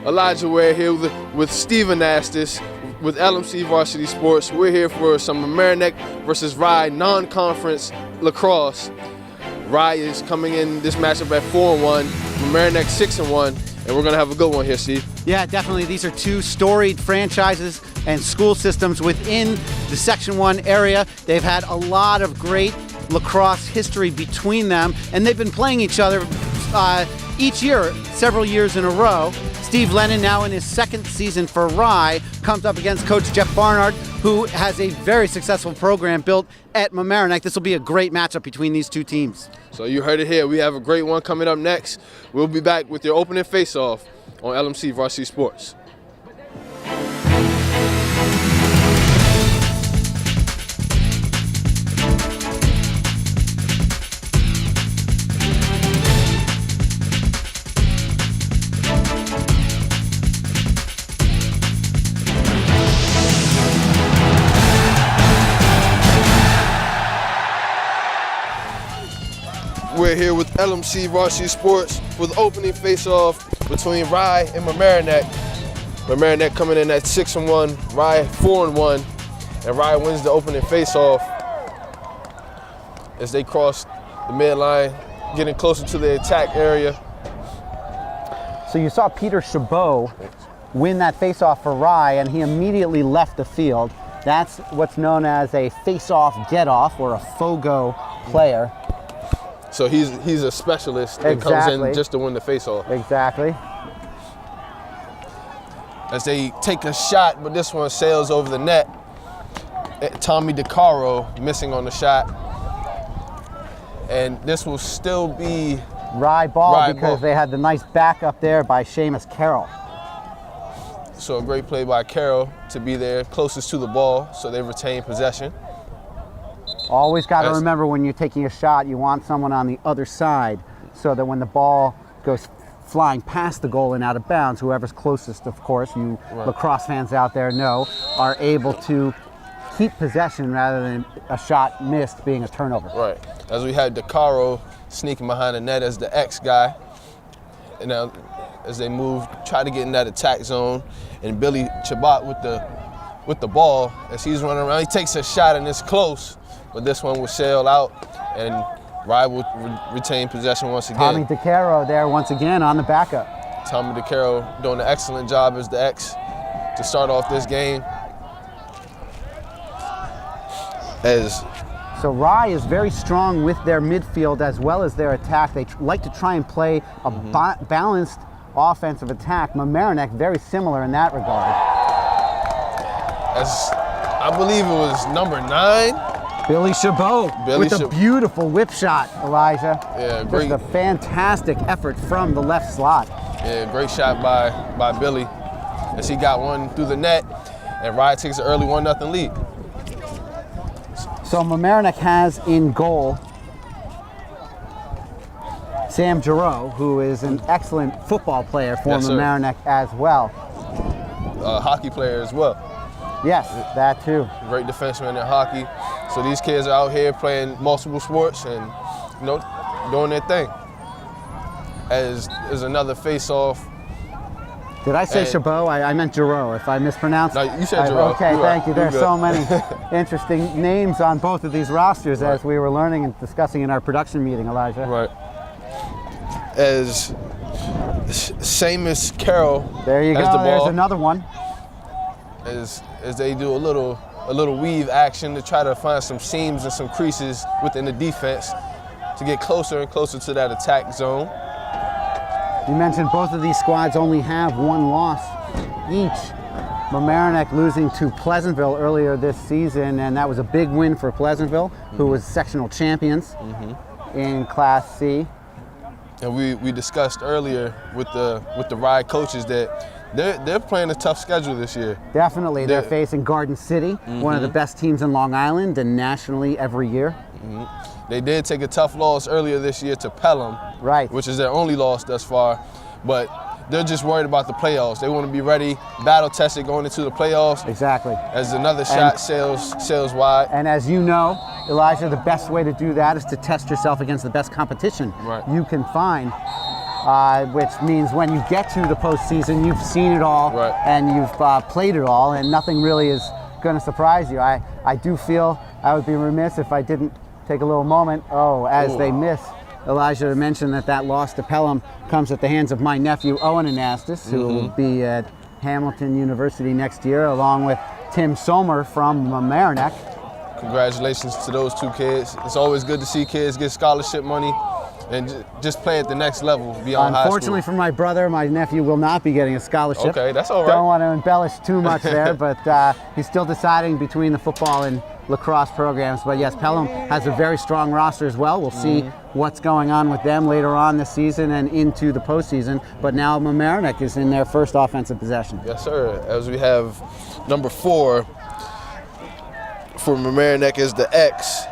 Elijah Ware here with Steven Astis with LMC Varsity Sports. We're here for some Mamaroneck versus Rye non-conference lacrosse. Rye is coming in this matchup at 4-1, Mamaroneck 6-1, and we're gonna have a good one here, Steve. Yeah, definitely. These are two storied franchises and school systems within the Section 1 area. They've had a lot of great lacrosse history between them, and they've been playing each other each year, several years in a row. Steve Lennon, now in his second season for Rye, comes up against Coach Jeff Barnard, who has a very successful program built at Mamaroneck. This will be a great matchup between these two teams. So you heard it here. We have a great one coming up next. We'll be back with your opening face-off on LMC Varsity Sports. We're here with LMC Varsity Sports for the opening face-off between Rye and Mamaroneck. Mamaroneck coming in at 6-1, Rye 4-1, and Rye wins the opening face-off as they cross the midline, getting closer to the attack area. So you saw Peter Chabot win that face-off for Rye, and he immediately left the field. That's what's known as a face-off get-off, or a FOGO player. So he's a specialist that comes in just to win the face-off. Exactly. As they take a shot, but this one sails over the net. Tommy DeCaro missing on the shot. And this will still be Rye ball because they had the nice backup there by Seamus Carroll. So a great play by Carroll to be there closest to the ball, so they retain possession. Always got to remember when you're taking a shot, you want someone on the other side so that when the ball goes flying past the goal and out of bounds, whoever's closest, of course, you lacrosse fans out there know, are able to keep possession rather than a shot missed being a turnover. Right. As we had DeCaro sneaking behind the net as the X guy. And now as they move, try to get in that attack zone, and Billy Chabot with the ball, as he's running around, he takes a shot and it's close. But this one will sail out, and Rye will retain possession once again. Tommy DeCaro there once again on the backup. Tommy DeCaro doing an excellent job as the X to start off this game. So Rye is very strong with their midfield as well as their attack. They like to try and play a balanced offensive attack. Mamaroneck very similar in that regard. As I believe it was number 9. Billy Chabot with a beautiful whip shot, Elijah. Yeah, great. Just a fantastic effort from the left slot. Yeah, great shot by Billy as he got one through the net, and Rye takes an early 1-0 lead. So Mamaroneck has in goal Sam Giroux, who is an excellent football player for Mamaroneck as well. Hockey player as well. Yes, that too. Great defenseman in hockey. So these kids are out here playing multiple sports and doing their thing. As another face-off. Did I say Chabot? I meant Giroux. If I mispronounced. No, you said Giroux. Okay, thank you. There's so many interesting names on both of these rosters as we were learning and discussing in our production meeting, Elijah. Right. As Seamus Carroll. There you go. There's another one. As they do a little weave action to try to find some seams and some creases within the defense to get closer and closer to that attack zone. You mentioned both of these squads only have one loss each. Mamaroneck losing to Pleasantville earlier this season, and that was a big win for Pleasantville, who was sectional champions in Class C. And we discussed earlier with the Rye coaches that they're playing a tough schedule this year. Definitely. They're facing Garden City, one of the best teams in Long Island and nationally every year. They did take a tough loss earlier this year to Pelham, which is their only loss thus far, but they're just worried about the playoffs. They want to be ready, battle-tested going into the playoffs. Exactly. As another shot sails wide. And as you know, Elijah, the best way to do that is to test yourself against the best competition you can find. which means when you get to the postseason, you've seen it all Right. and you've played it all, and nothing really is going to surprise you. I do feel I would be remiss if I didn't take a little moment, as they miss, Elijah, to mention that loss to Pelham comes at the hands of my nephew, Owen Anastas, who will be at Hamilton University next year, along with Tim Somer from Mamaroneck. Congratulations to those two kids. It's always good to see kids get scholarship money and just play at the next level beyond high school. Unfortunately for my brother, my nephew will not be getting a scholarship. Okay, that's all right. Don't want to embellish too much there, but he's still deciding between the football and lacrosse programs. But yes, Pelham has a very strong roster as well. We'll see what's going on with them later on this season and into the postseason. But now Mamaroneck is in their first offensive possession. Yes, sir. As we have number 4 for Mamaroneck is the X.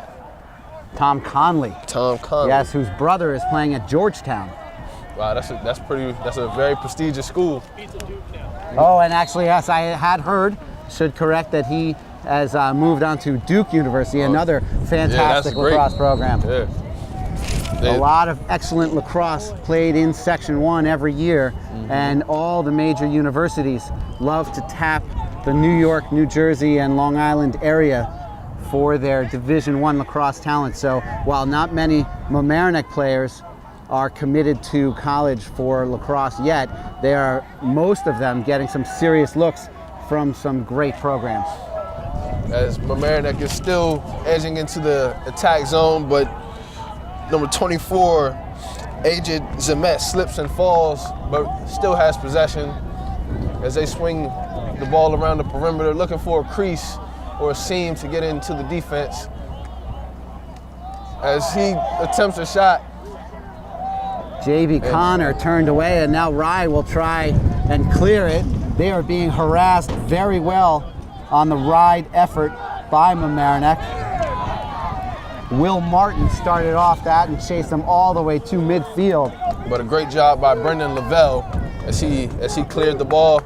Tom Conley. Tom Conley. Yes, whose brother is playing at Georgetown. Wow, that's a very prestigious school. Oh, and actually, yes, I had heard, should correct, that he has moved on to Duke University, another fantastic lacrosse program. Yeah. A lot of excellent lacrosse played in Section 1 every year, and all the major universities love to tap the New York, New Jersey, and Long Island area for their Division I lacrosse talent. So while not many Mamaroneck players are committed to college for lacrosse yet, they are, most of them, getting some serious looks from some great programs. As Mamaroneck is still edging into the attack zone, but number 24, Ajit Zemet, slips and falls, but still has possession as they swing the ball around the perimeter, looking for a crease or a seam to get into the defense. As he attempts a shot. J.B. Connor turned away, and now Rye will try and clear it. They are being harassed very well on the ride effort by Mamaroneck. Will Martin started off that and chased them all the way to midfield. But a great job by Brendan Lavelle as he cleared the ball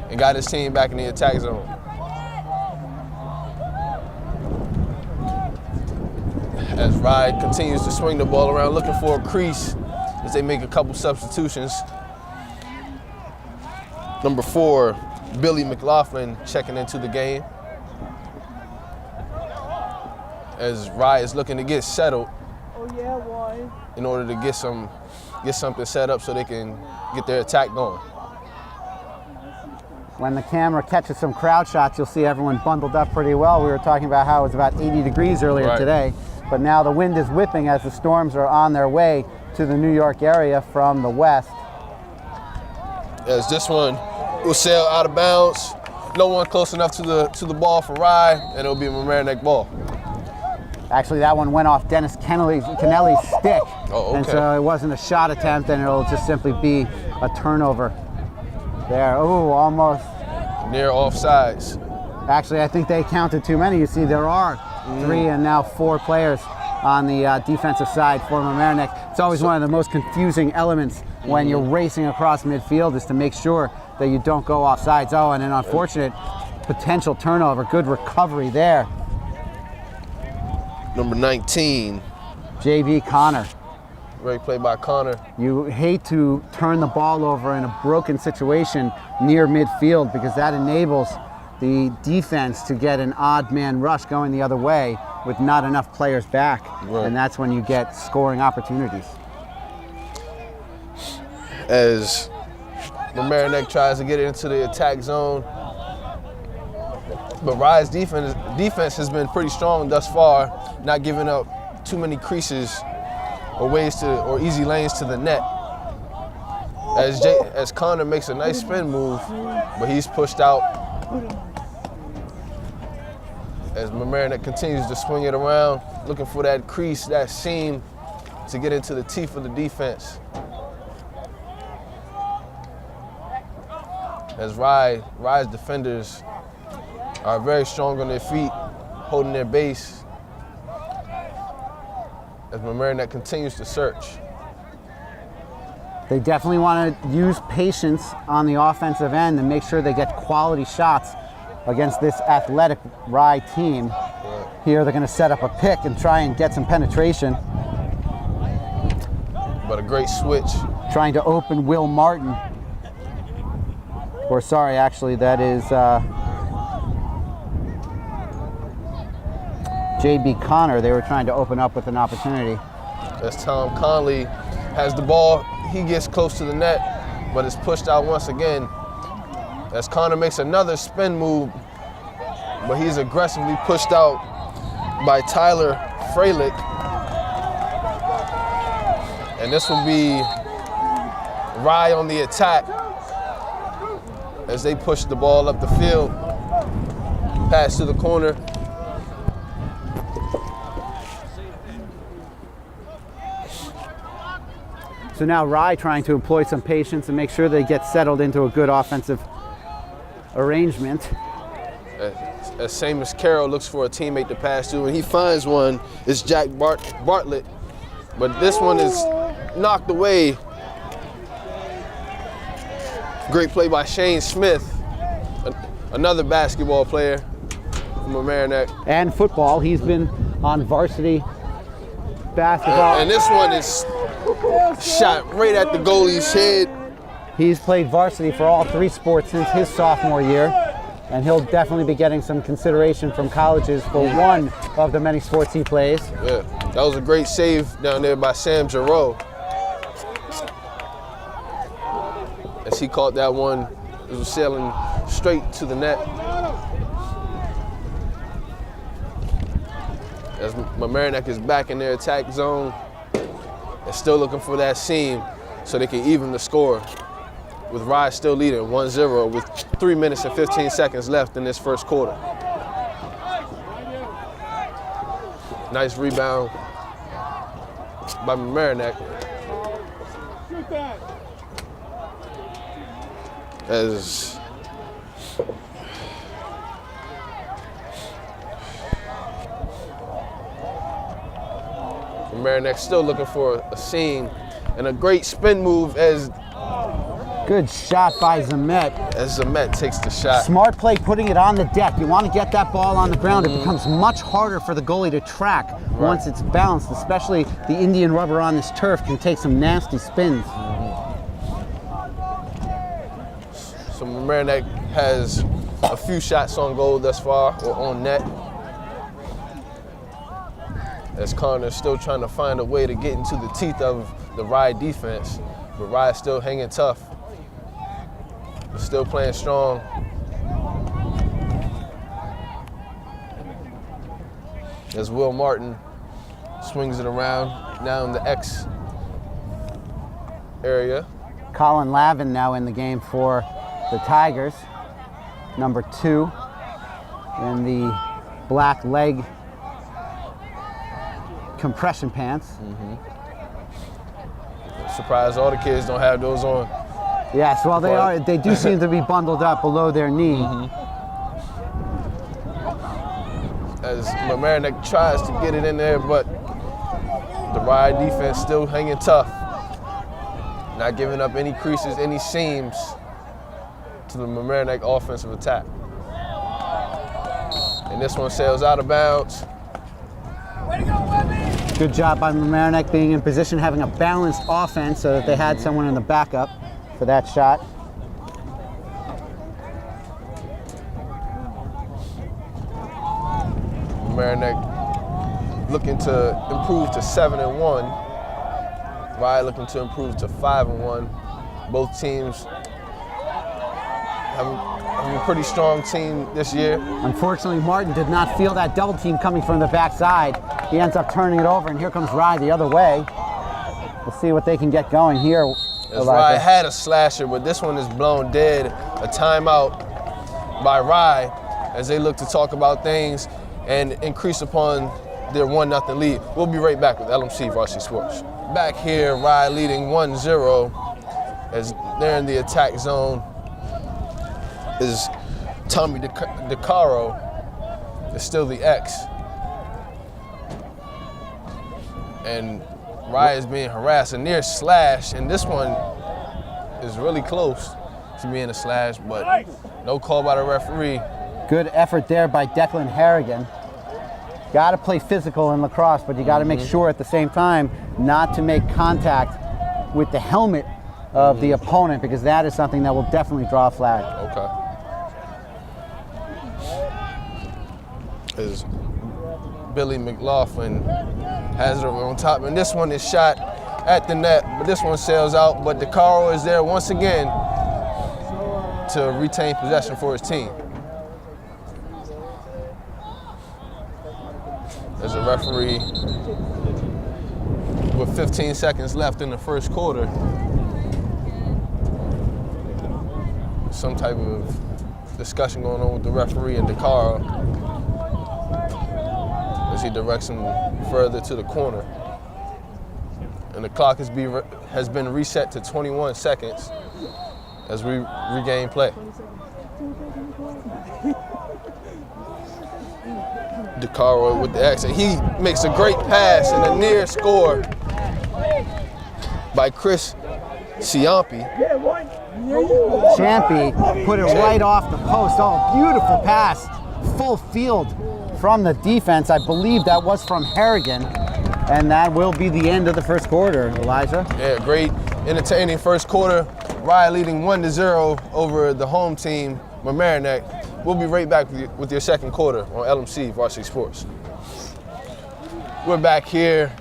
and got his team back in the attack zone. As Rye continues to swing the ball around, looking for a crease as they make a couple substitutions. Number 4, Billy McLaughlin checking into the game. As Rye is looking to get settled in order to get something set up so they can get their attack going. When the camera catches some crowd shots, you'll see everyone bundled up pretty well. We were talking about how it was about 80 degrees earlier today, but now the wind is whipping as the storms are on their way to the New York area from the west. As this one will sail out of bounds, no one close enough to the ball for Rye, and it'll be a Mamaroneck ball. Actually, that one went off Dennis Kennelly's stick, and so it wasn't a shot attempt, and it'll just simply be a turnover there. Oh, almost. Near offsides. Actually, I think they counted too many. You see, there are 3 and now 4 players on the defensive side for Mamaroneck. It's always one of the most confusing elements when you're racing across midfield, is to make sure that you don't go offsides. Oh, and an unfortunate potential turnover. Good recovery there. Number 19. J.B. Connor. Great play by Connor. You hate to turn the ball over in a broken situation near midfield, because that enables the defense to get an odd man rush going the other way with not enough players back. And that's when you get scoring opportunities. As Mamaroneck tries to get into the attack zone, but Rye's defense has been pretty strong thus far, not giving up too many creases or easy lanes to the net. As Connor makes a nice spin move, but he's pushed out. As Mamaroneck continues to swing it around, looking for that crease, that seam to get into the teeth of the defense. As Rye's defenders are very strong on their feet, holding their base, as Mamaroneck continues to search. They definitely want to use patience on the offensive end and make sure they get quality shots against this athletic Rye team. Here they're going to set up a pick and try and get some penetration. But a great switch trying to open Will Martin. Or sorry, actually, that is J.B. Connor. They were trying to open up with an opportunity. As Tom Conley has the ball, he gets close to the net, but it's pushed out once again. As Connor makes another spin move, but he's aggressively pushed out by Tyler Freilich. And this will be Rye on the attack as they push the ball up the field. Pass to the corner. So now Rye trying to employ some patience and make sure they get settled into a good offensive arrangement. As Seamus Carroll looks for a teammate to pass to, and he finds one. It's Jack Bartlett, but this one is knocked away. Great play by Shane Smith, another basketball player from Mamaroneck. And football, he's been on varsity basketball. And this one is shot right at the goalie's head. He's played varsity for all 3 sports since his sophomore year, and he'll definitely be getting some consideration from colleges for one of the many sports he plays. Yeah, that was a great save down there by Sam Giroux. As he caught that one, it was sailing straight to the net. As Mamaroneck is back in their attack zone, they're still looking for that seam so they can even the score. With Rye still leading 1-0 with 3 minutes and 15 seconds left in this first quarter. Nice rebound by Mamaroneck. As Mamaroneck still looking for a seam, and a great spin move as good shot by Zamet. As Zamet takes the shot. Smart play putting it on the deck. You want to get that ball on the ground. It becomes much harder for the goalie to track once it's bounced, especially the Indian rubber on this turf can take some nasty spins. So Mamaroneck has a few shots on goal thus far, or on net. As Connor's still trying to find a way to get into the teeth of the Rye defense, but Rye is still hanging tough. Still playing strong. As Will Martin swings it around now in the X area. Colin Lavin now in the game for the Tigers, number 2 in the black leg compression pants. Surprised all the kids don't have those on. Yes, well they do seem to be bundled up below their knee. As Mamaroneck tries to get it in there, but the Rye defense still hanging tough. Not giving up any creases, any seams to the Mamaroneck offensive attack. And this one sails out of bounds. Good job by Mamaroneck being in position, having a balanced offense so that they had someone in the backup for that shot. Mamaroneck looking to improve to 7-1. Rye looking to improve to 5-1. Both teams have a pretty strong team this year. Unfortunately, Martin did not feel that double team coming from the backside. He ends up turning it over, and here comes Rye the other way. We'll see what they can get going here. As Rye had a slasher, but this one is blown dead. A timeout by Rye as they look to talk about things and increase upon their 1-0 lead. We'll be right back with LMC Varsity Sports. Back here, Rye leading 1-0 as they're in the attack zone. Is Tommy DeCaro is still the X. And Rye is being harassed, a near slash, and this one is really close to being a slash, but no call by the referee. Good effort there by Declan Harrigan. Got to play physical in lacrosse, but you got to make sure at the same time not to make contact with the helmet of the opponent, because that is something that will definitely draw a flag. Okay. As Billy McLaughlin has it on top, and this one is shot at the net, but this one sails out, but DeCaro is there once again to retain possession for his team. As a referee, with 15 seconds left in the first quarter, some type of discussion going on with the referee and DeCaro as he directs him further to the corner. And the clock has been reset to 21 seconds as we regain play. DeCaro with the X, and he makes a great pass and a near score by Chris Ciampi. Ciampi put it right off the post. Oh, beautiful pass, full field from the defense. I believe that was from Harrigan, and that will be the end of the first quarter, Elijah. Yeah, great, entertaining first quarter. Rye leading 1-0 over the home team, Mamaroneck. We'll be right back with your second quarter on LMC Varsity Sports. We're back here,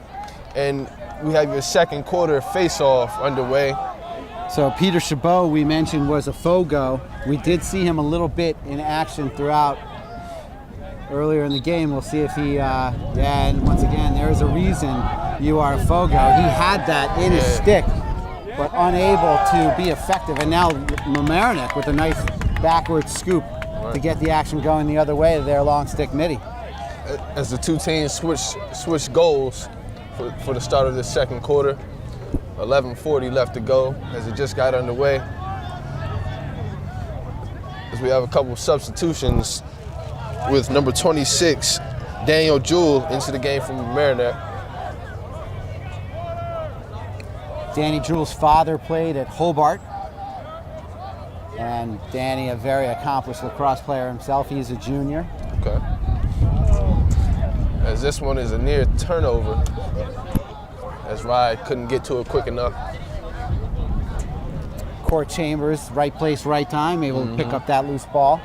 and we have your second quarter face-off underway. So Peter Chabot, we mentioned, was a Fogo. We did see him a little bit in action throughout earlier in the game. We'll see if he, and once again, there is a reason you are a Fogo. He had that in his stick, but unable to be effective. And now Mamaroneck with a nice backward scoop to get the action going the other way to their long stick midi. As the two teams switch goals for the start of the second quarter, 11:40 left to go as it just got underway. As we have a couple of substitutions with number 26, Daniel Jewell, into the game from Mamaroneck. Danny Jewell's father played at Hobart. And Danny, a very accomplished lacrosse player himself. He's a junior. Okay. As this one is a near turnover, as Rye couldn't get to it quick enough. Court Chambers, right place, right time, able to pick up that loose ball.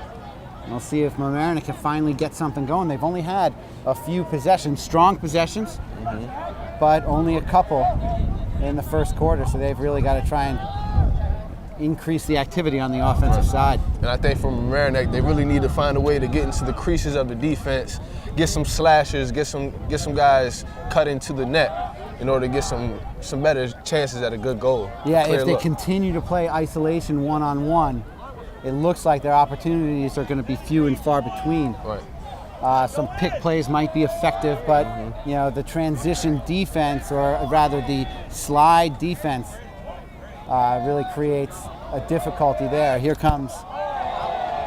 And we'll see if Mamaroneck can finally get something going. They've only had a few possessions, strong possessions, but only a couple in the first quarter. So they've really got to try and increase the activity on the offensive side. And I think from Mamaroneck, they really need to find a way to get into the creases of the defense, get some slashers, get some guys cut into the net in order to get some better chances at a good goal. Yeah, if they continue to play isolation one-on-one, it looks like their opportunities are going to be few and far between. Right. Some pick plays might be effective, but you know, the transition defense, or rather the slide defense, really creates a difficulty there. Here comes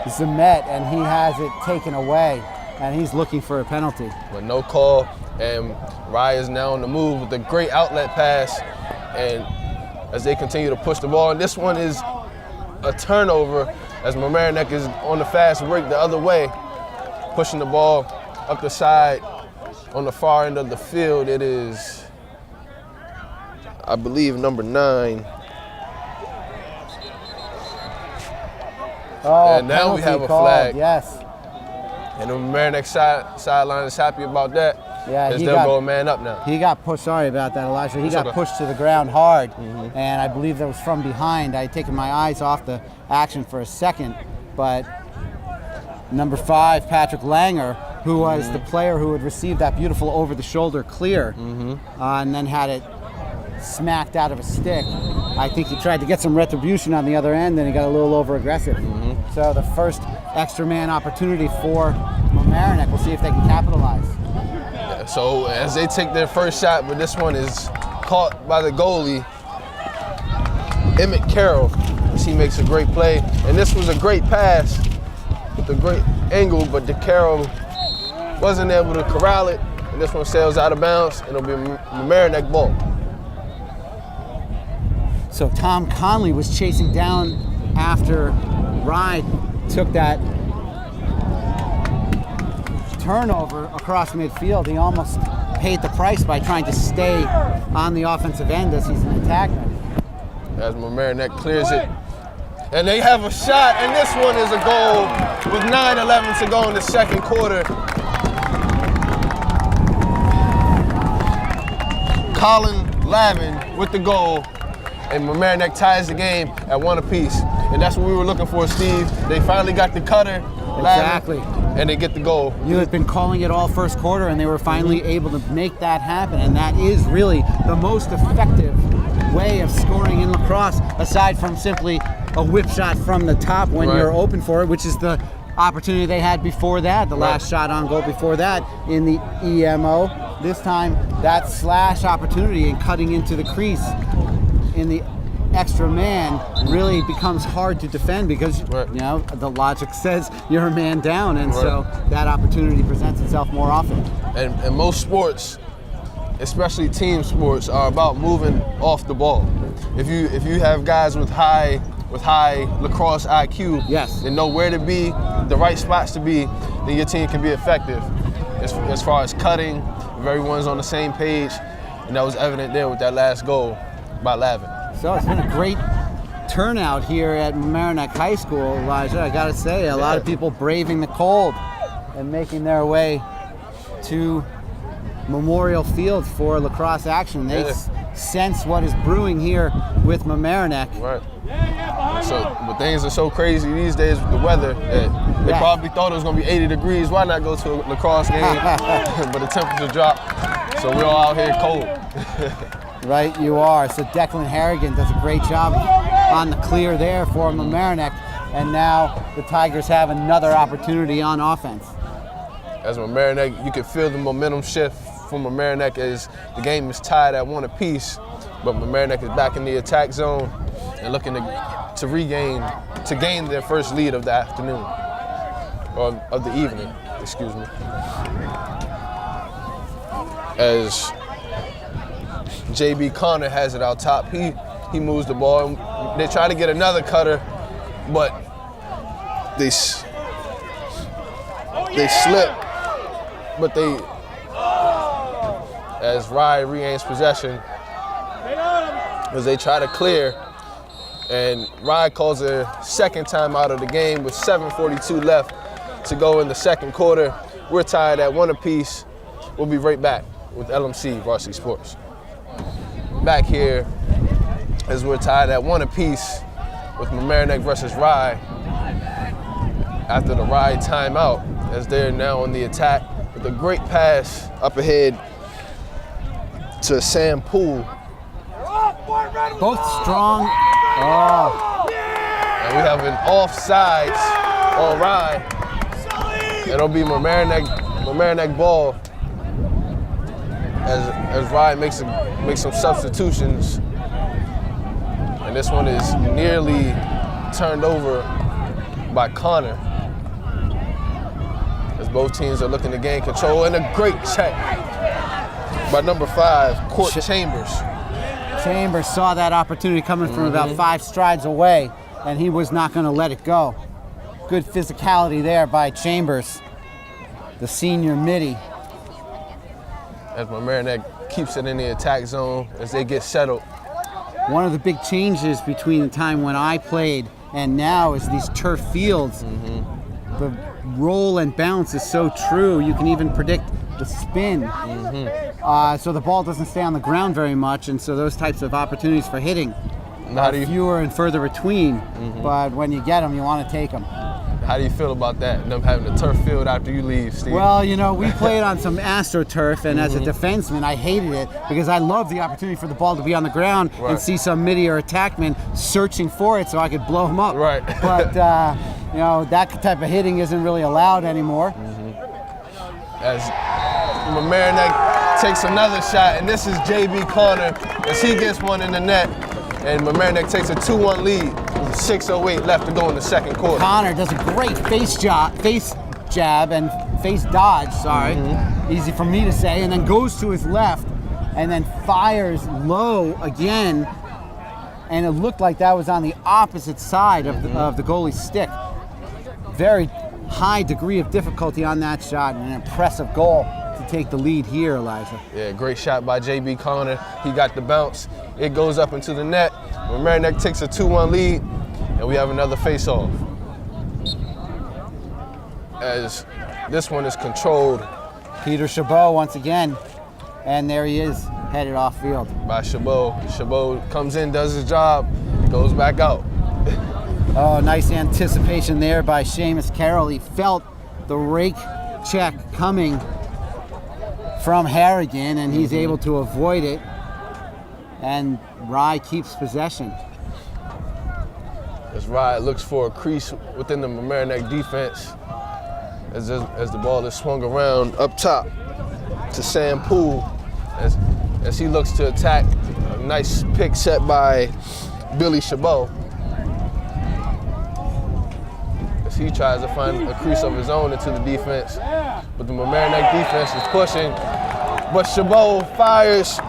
Zemet, and he has it taken away, and he's looking for a penalty. But no call, and Rye is now on the move with a great outlet pass, and as they continue to push the ball, and this one is a turnover as Mamaroneck is on the fast break the other way, pushing the ball up the side on the far end of the field. It is, I believe, number 9. Oh, and now we have a called, flag. yes. And the Mamaroneck sideline is happy about that. Yeah, as they'll go man up now. He got pushed, sorry about that, Elijah. He got pushed to the ground hard, and I believe that was from behind. I had taken my eyes off the action for a second, but number 5, Patrick Langer, who was the player who had received that beautiful over-the-shoulder clear, and then had it smacked out of a stick. I think he tried to get some retribution on the other end, and he got a little over-aggressive. So the first extra man opportunity for Mamaroneck. We'll see if they can capitalize. Yeah, so as they take their first shot, but this one is caught by the goalie, Emmett Carroll, as he makes a great play. And this was a great pass with a great angle, but DeCaro wasn't able to corral it, and this one sails out of bounds, and it'll be Mamaroneck ball. So Tom Conley was chasing down after Rye took that turnover across midfield. He almost paid the price by trying to stay on the offensive end as he's an attackman. as Mamaroneck clears it. And they have a shot, and this one is a goal with 9:11 to go in the second quarter. Colin Lavin with the goal, and Mamaroneck ties the game at 1 apiece. And that's what we were looking for, Steve. They finally got the cutter, Exactly. Lavin, and they get the goal. You had been calling it all first quarter, and they were finally able to make that happen. And that is really the most effective way of scoring in lacrosse, aside from simply a whip shot from the top when you're open for it, which is the opportunity they had before that, the last shot on goal before that in the EMO. This time, that slash opportunity and cutting into the crease in the extra man really becomes hard to defend because you know the logic says you're a man down, and so that opportunity presents itself more often. And most sports, especially team sports, are about moving off the ball. If you have guys with high lacrosse IQ, and know where to be, the right spots to be, then your team can be effective. As far as cutting, if everyone's on the same page, and that was evident there with that last goal by Lavin. So it's been a great turnout here at Mamaroneck High School, Elijah. I gotta say, a lot of people braving the cold and making their way to Memorial Field for lacrosse action. They sense what is brewing here with Mamaroneck. Right. So, but things are so crazy these days with the weather that they probably thought it was going to be 80 degrees. Why not go to a lacrosse game? But the temperature dropped, so we're all out here cold. Right, you are. So Declan Harrigan does a great job on the clear there for Mamaroneck, and now the Tigers have another opportunity on offense. As Mamaroneck, you can feel the momentum shift from Mamaroneck as the game is tied at 1 apiece, but Mamaroneck is back in the attack zone and looking to gain their first lead of the afternoon, or of the evening, excuse me. As JB Connor has it out top, he moves the ball. They try to get another cutter, but they slip, but as Rye regains possession, as they try to clear, and Rye calls a second time out of the game with 7:42 left to go in the second quarter. We're tied at 1 apiece. We'll be right back with LMC Varsity Sports. Back here as we're tied at 1 apiece with Mamaroneck versus Rye after the Rye timeout, as they're now on the attack with a great pass up ahead to Sam Poole. Both strong. And we have an offsides on Rye. It'll be Mamaroneck ball as Rye makes some substitutions. And this one is nearly turned over by Connor, as both teams are looking to gain control. And a great check by number 5, Court Chambers. Chambers saw that opportunity coming from about 5 strides away, and he was not going to let it go. Good physicality there by Chambers, the senior midi. As Mamaroneck keeps it in the attack zone as they get settled. One of the big changes between the time when I played and now is these turf fields. The roll and bounce is so true. You can even predict the spin. So the ball doesn't stay on the ground very much, and so those types of opportunities for hitting are fewer and further between. But when you get them, you want to take them. How do you feel about that, them having a turf field after you leave, Steve? Well, you know, we played on some AstroTurf, and as a defenseman, I hated it because I loved the opportunity for the ball to be on the ground and see some midi or attackman searching for it so I could blow him up. But, you know, that type of hitting isn't really allowed anymore. As Mamaroneck takes another shot, and this is JB Connor as he gets one in the net, and Mamaroneck takes a 2-1 lead. 6:08 left to go in the second quarter. Connor does a great face jab and face dodge, easy for me to say, and then goes to his left and then fires low again, and it looked like that was on the opposite side of the goalie's stick. Very high degree of difficulty on that shot, and an impressive goal to take the lead here, Elijah. Yeah, great shot by J.B. Connor. He got the bounce. It goes up into the net. Mamaroneck takes a 2-1 lead, and we have another face-off. As this one is controlled. Peter Chabot once again, and there he is, headed off field. By Chabot. Chabot comes in, does his job, goes back out. Oh, nice anticipation there by Seamus Carroll. He felt the rake check coming from Harrigan, and he's able to avoid it. And Rye keeps possession. As Rye looks for a crease within the Mamaroneck defense, as the ball is swung around up top to Sam Poole, as he looks to attack. A nice pick set by Billy Chabot. As he tries to find a crease of his own into the defense, but the Mamaroneck defense is pushing. But Chabot fires,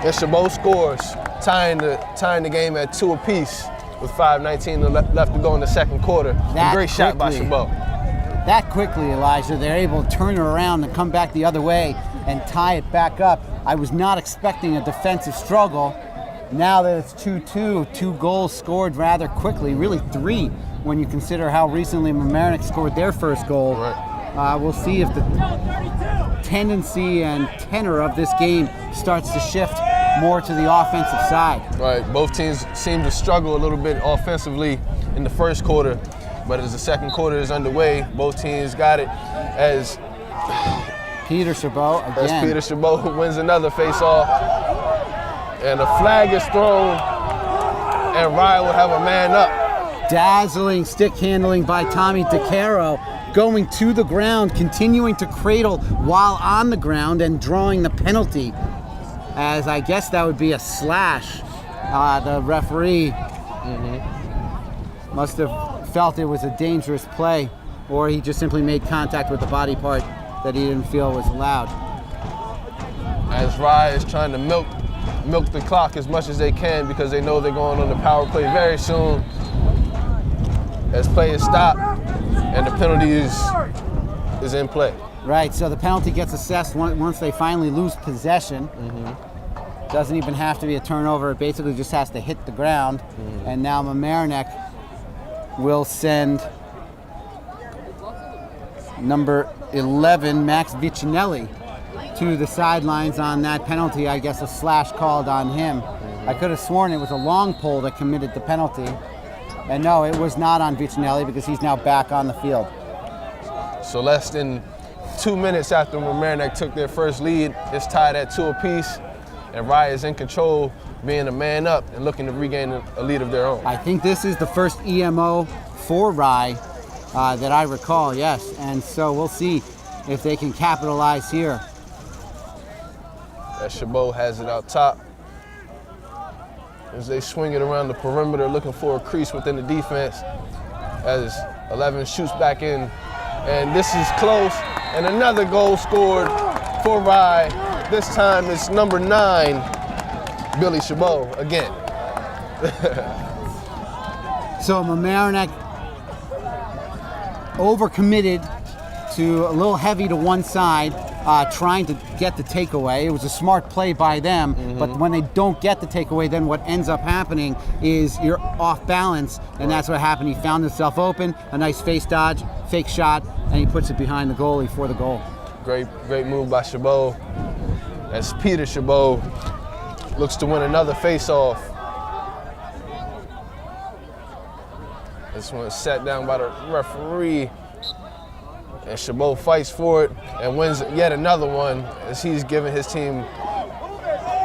and Chabot scores, tying the game at 2 apiece with 5:19 left to go in the second quarter. A great shot by Chabot. That quickly, Elijah, they're able to turn it around and come back the other way and tie it back up. I was not expecting a defensive struggle. Now that it's 2-2, 2 goals scored rather quickly, really 3 when you consider how recently Mamaroneck scored their first goal. Right. We'll see if the tendency and tenor of this game starts to shift more to the offensive side. Right, both teams seem to struggle a little bit offensively in the first quarter, but as the second quarter is underway, both teams got it as Peter Chabot again. As Peter Chabot wins another face-off, and a flag is thrown, and Rye will have a man up. Dazzling stick handling by Tommy DeCaro, going to the ground, continuing to cradle while on the ground and drawing the penalty, as I guess that would be a slash. The referee must have felt it was a dangerous play, or he just simply made contact with the body part that he didn't feel was allowed. As Rye is trying to milk the clock as much as they can because they know they're going on the power play very soon. As play is stopped and the penalty is in play. Right, so the penalty gets assessed once they finally lose possession. Doesn't even have to be a turnover, it basically just has to hit the ground. And now Mamaroneck will send number 11, Max Vicinelli, to the sidelines on that penalty. I guess a slash called on him. I could have sworn it was a long pole that committed the penalty. And no, it was not on Vicinelli because he's now back on the field. So less than 2 minutes after Mamaroneck took their first lead, it's tied at 2 apiece, and Rye is in control, being a man up and looking to regain a lead of their own. I think this is the first EMO for Rye that I recall, yes. And so we'll see if they can capitalize here. As Chabot has it out top. As they swing it around the perimeter, looking for a crease within the defense. As 11 shoots back in. And this is close. And another goal scored for Rye. This time it's number 9, Billy Chabot again. So Mamaroneck overcommitted to a little heavy to one side, trying to get the takeaway. It was a smart play by them, but when they don't get the takeaway, then what ends up happening is you're off balance, and that's what happened. He found himself open, a nice face dodge, fake shot, and he puts it behind the goalie for the goal. Great move by Chabot. As Peter Chabot looks to win another face-off. This one is set down by the referee. And Chabot fights for it and wins yet another one as he's giving his team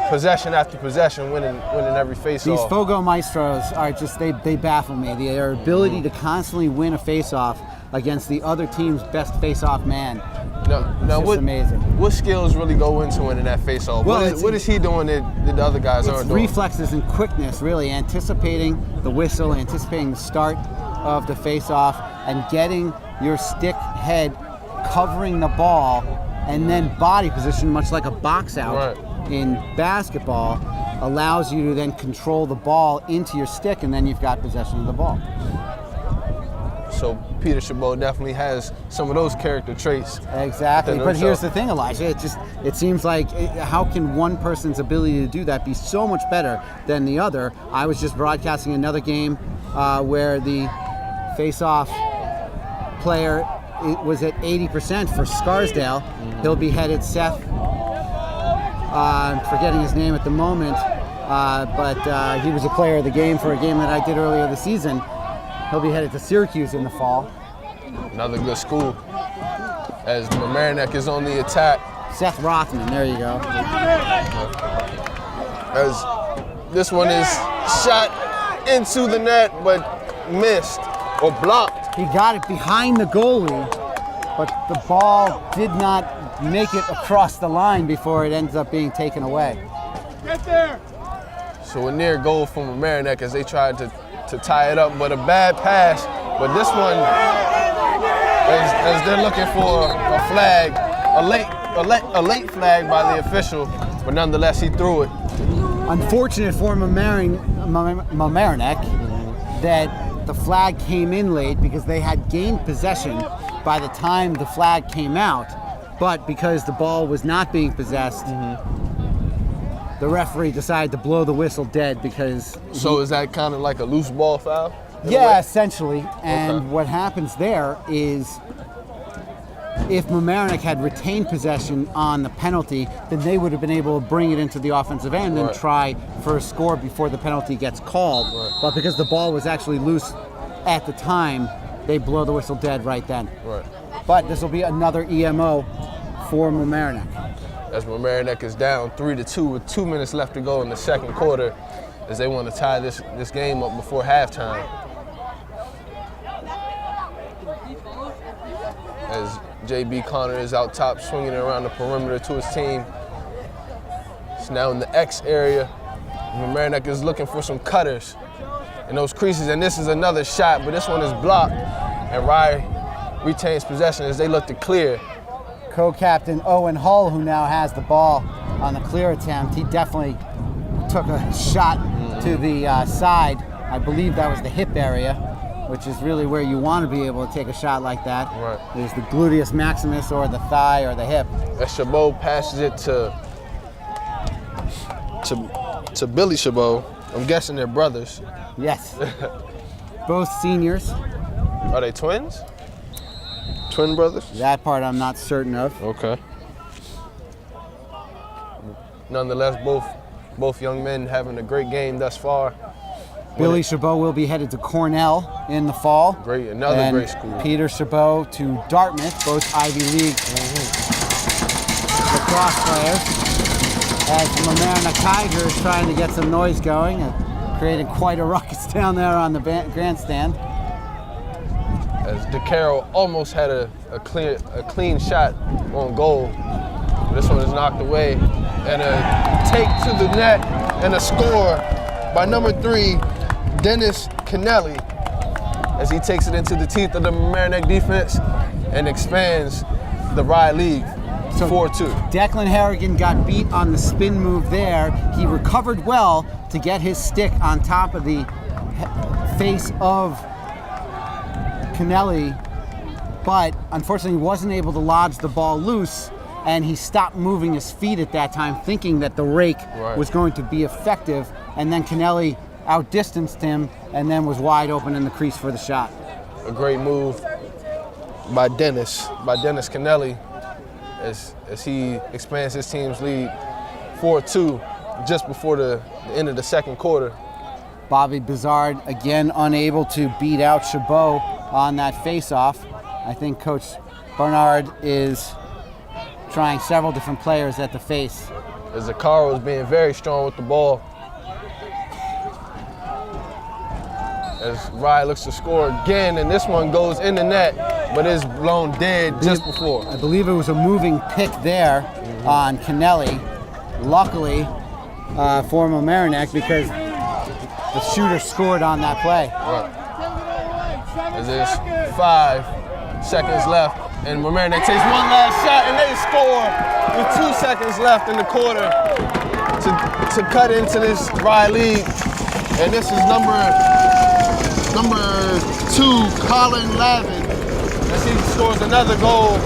possession after possession, winning every face-off. These Fogo Maestros are just, they baffle me. Their ability to constantly win a face-off against the other team's best face-off man. Now what, amazing. What skills really go into winning that face-off? Well, what is he doing that the other guys aren't doing? Reflexes and quickness, really, anticipating the whistle, anticipating the start of the face-off, and getting your stick head covering the ball, and then body position, much like a box out in basketball, allows you to then control the ball into your stick, and then you've got possession of the ball. So Peter Chabot definitely has some of those character traits. Exactly. But here's the thing, Elijah. It seems like how can one person's ability to do that be so much better than the other? I was just broadcasting another game where the face-off player was at 80% for Scarsdale. He'll be headed Seth. I'm forgetting his name at the moment, but he was a player of the game for a game that I did earlier this season. He'll be headed to Syracuse in the fall. Another good school. As Mamaroneck is on the attack. Seth Rothman, there you go. As this one is shot into the net, but missed or blocked. He got it behind the goalie, but the ball did not make it across the line before it ends up being taken away. Get there! So a near goal from Mamaroneck as they tried to tie it up, but a bad pass. But this one, as they're looking for a flag, a late flag by the official, but nonetheless he threw it. Unfortunate for Mamaroneck that the flag came in late because they had gained possession by the time the flag came out, but because the ball was not being possessed, the referee decided to blow the whistle dead because... So is that kind of like a loose ball foul? Yeah, essentially. And what happens there is if Mamaroneck had retained possession on the penalty, then they would have been able to bring it into the offensive end and try for a score before the penalty gets called. But because the ball was actually loose at the time, they blow the whistle dead right then. But this will be another EMO for Mamaroneck. As Mamaroneck is down 3-2 with 2 minutes left to go in the second quarter, as they want to tie this game up before halftime. As JB Connor is out top swinging it around the perimeter to his team. It's now in the X area. Mamaroneck is looking for some cutters in those creases, and this is another shot, but this one is blocked, and Rye retains possession as they look to clear. Co-captain Owen Hull, who now has the ball on the clear attempt, he definitely took a shot to the side. I believe that was the hip area, which is really where you want to be able to take a shot like that. There's the gluteus maximus or the thigh or the hip. As Chabot passes it to Billy Chabot. I'm guessing they're brothers. Yes. Both seniors. Are they twins? Twin brothers? That part I'm not certain of. Okay. Nonetheless, both young men having a great game thus far. Billy Chabot will be headed to Cornell in the fall. Another great school. Peter Chabot to Dartmouth, both Ivy League lacrosse players. As the Mamaroneck Tiger is trying to get some noise going and creating quite a ruckus down there on the grandstand. As DeCaro almost had a clean shot on goal. This one is knocked away. And a take to the net and a score by number 3, Dennis Kennelly, as he takes it into the teeth of the Mamaroneck defense and expands the Rye League 4-2. Declan Harrigan got beat on the spin move there. He recovered well to get his stick on top of the face of Kennelly, but unfortunately wasn't able to lodge the ball loose, and he stopped moving his feet at that time, thinking that the rake was going to be effective, and then Kennelly outdistanced him and then was wide open in the crease for the shot. A great move by Dennis Kennelly as he expands his team's lead 4-2 just before the end of the second quarter. Bobby Bizard again unable to beat out Chabot on that face-off. I think Coach Bernard is trying several different players at the face. As Zacaro is being very strong with the ball. As Rye looks to score again, and this one goes in the net, but is blown dead just before. I believe it was a moving pick there on Kennelly. Luckily for Mamaroneck, because the shooter scored on that play. As there's 5 seconds left, and Mamaroneck takes one last shot, and they score with 2 seconds left in the quarter to cut into this Rye lead. And this is number number 2, Colin Lavin, as he scores another goal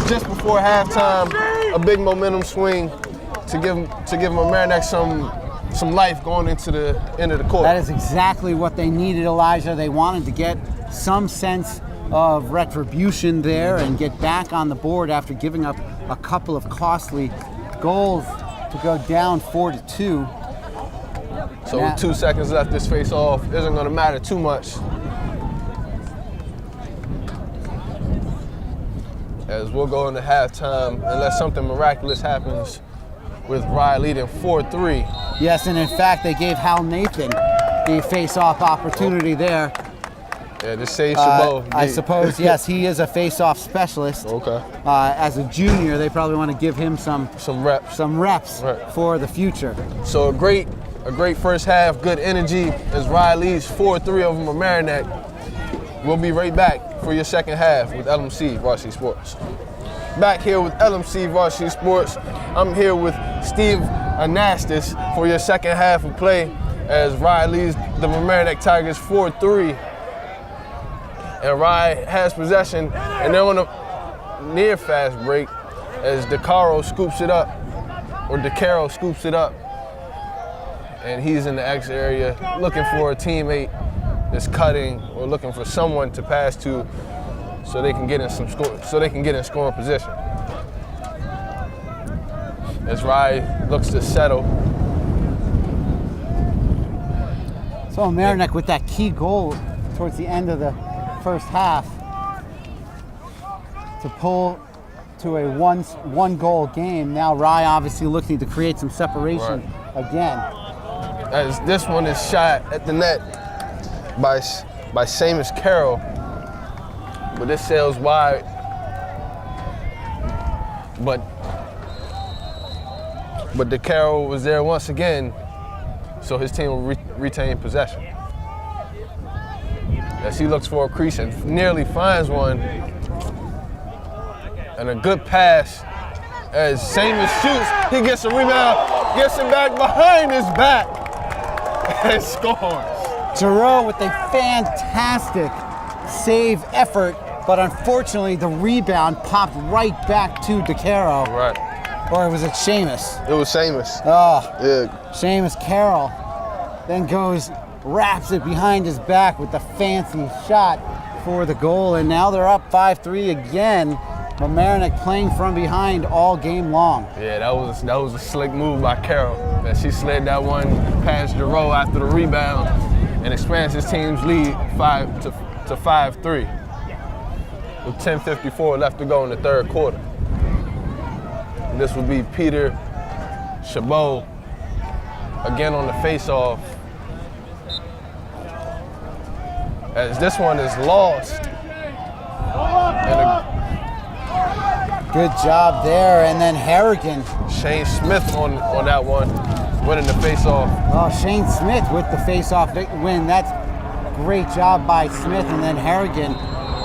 just before halftime. A big momentum swing to give Mamaroneck some life going into the end of the quarter. That is exactly what they needed, Elijah. They wanted to get some sense of retribution there and get back on the board after giving up a couple of costly goals to go down 4-2. So with 2 seconds left, this face-off isn't going to matter too much. As we'll go into halftime, unless something miraculous happens with Rye leading 4-3. Yes, and in fact, they gave Hal Nathan the face-off opportunity there. Yeah, this saves Chabot. I suppose, yes, he is a face-off specialist. Okay. As a junior, they probably want to give him some reps Right. for the future. So a great first half, good energy as Rye leads 4-3 over Mamaroneck. We'll be right back for your second half with LMC Varsity Sports. Back here with LMC Varsity Sports, I'm here with Steve Anastas for your second half of play as Rye leads the Mamaroneck Tigers 4-3. And Rye has possession, and they're on a near fast break as DeCaro scoops it up, and he's in the X area looking for a teammate that's cutting or looking for someone to pass to so they can get in scoring position. As Rye looks to settle. So Mamaroneck with that key goal towards the end of the first half to pull to a one-goal game. Now Rye obviously looking to create some separation again. As this one is shot at the net by Seamus Carroll, but this sails wide. But DeCarroll was there once again, so his team will retain possession. As he looks for a crease and nearly finds one, and a good pass as Seamus shoots. He gets a rebound, gets it back behind his back, and scores. Giroux with a fantastic save effort, but unfortunately the rebound popped right back to DeCaro. Right. Or was it Seamus? It was Seamus. Oh, Yeah. Seamus Carroll then wraps it behind his back with the fancy shot for the goal, and now they're up 5-3 again. Mamaroneck playing from behind all game long. Yeah, that was a slick move by Carroll. That she slid that one past Giroux after the rebound and expands his team's lead 5-3 with 10:54 left to go in the third quarter. And this will be Peter Chabot again on the face-off. As this one is lost. Good job there, and then Harrigan. Shane Smith on that one, winning the face-off. Oh, Shane Smith with the face-off win. That's great job by Smith, and then Harrigan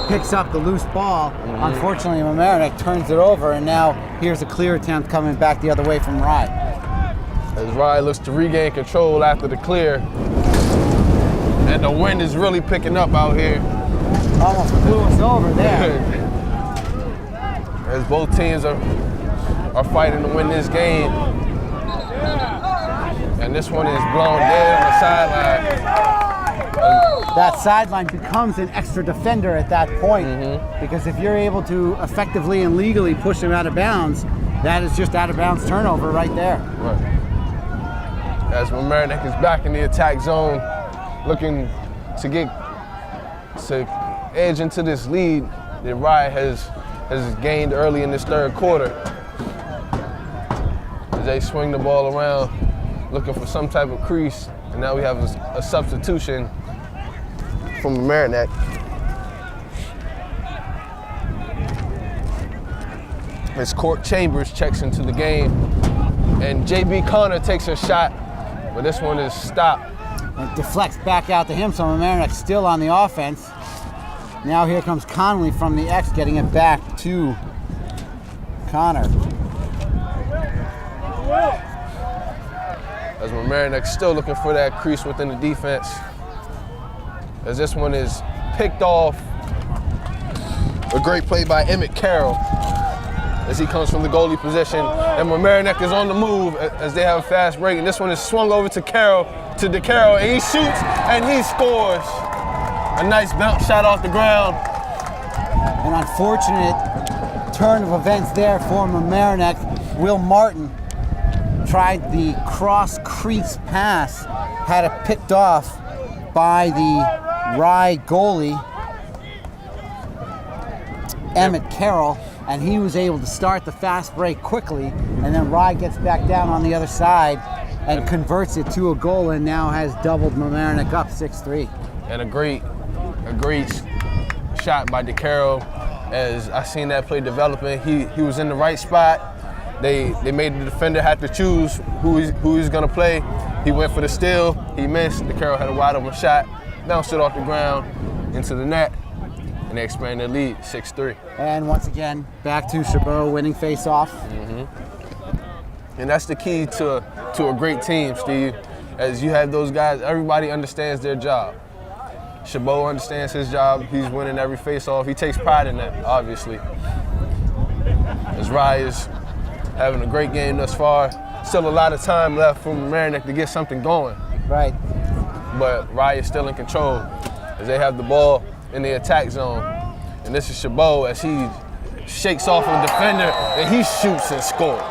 picks up the loose ball. Unfortunately, Mamaroneck turns it over, and now here's a clear attempt coming back the other way from Rye. As Rye looks to regain control after the clear, and the wind is really picking up out here. Almost blew us over there. As both teams are fighting to win this game. And this one is blown dead on the sideline. That sideline becomes an extra defender at that point, because if you're able to effectively and legally push him out of bounds, that is just out of bounds turnover right there. Right. As Mamaroneck is back in the attack zone, looking to edge into this lead that Rye has gained early in this third quarter. As they swing the ball around, looking for some type of crease, and now we have a substitution from Mamaroneck. As Court Chambers checks into the game, and JB Connor takes a shot, but this one is stopped. It deflects back out to him, so Mamaroneck still on the offense. Now here comes Connolly from the X, getting it back to Connor. As Mamaroneck still looking for that crease within the defense. as this one is picked off. A great play by Emmett Carroll as he comes from the goalie position. And Mamaroneck is on the move as they have a fast break. And this one is swung over to Carroll, and he shoots and he scores. A nice bounce shot off the ground. An unfortunate turn of events there for Mamaroneck. Will Martin tried the cross-crease pass, had it picked off by the Rye goalie, Emmett Carroll, and he was able to start the fast break quickly, and then Rye gets back down on the other side and converts it to a goal and now has doubled Mamaroneck up 6-3. And a great shot by DeCarroll. As I seen that play developing, he was in the right spot. They made the defender have to choose who he's gonna play. He went for the steal, he missed. DeCarroll had a wide open shot, bounced it off the ground into the net, and they expanded their lead 6-3. And once again, back to Chabot winning face-off. And that's the key to a great team, Steve. As you have those guys, everybody understands their job. Chabot understands his job. He's winning every face-off. He takes pride in that, obviously. As Rye is having a great game thus far. Still a lot of time left for Mamaroneck to get something going. Right. But Rye is still in control as they have the ball in the attack zone. And this is Chabot as he shakes off a defender and he shoots and scores.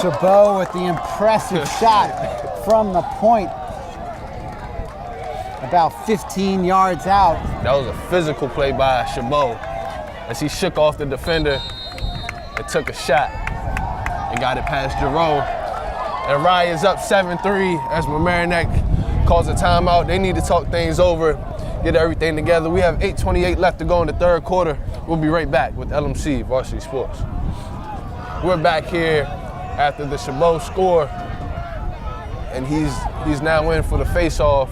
Chabot with the impressive shot from the point, about 15 yards out. That was a physical play by Chabot as he shook off the defender and took a shot and got it past Giroux. And Rye is up 7-3 as Mamaroneck calls a timeout. They need to talk things over, get everything together. We have 8:28 left to go in the third quarter. We'll be right back with LMC Varsity Sports. We're back here after the Chabot score, and he's now in for the face-off.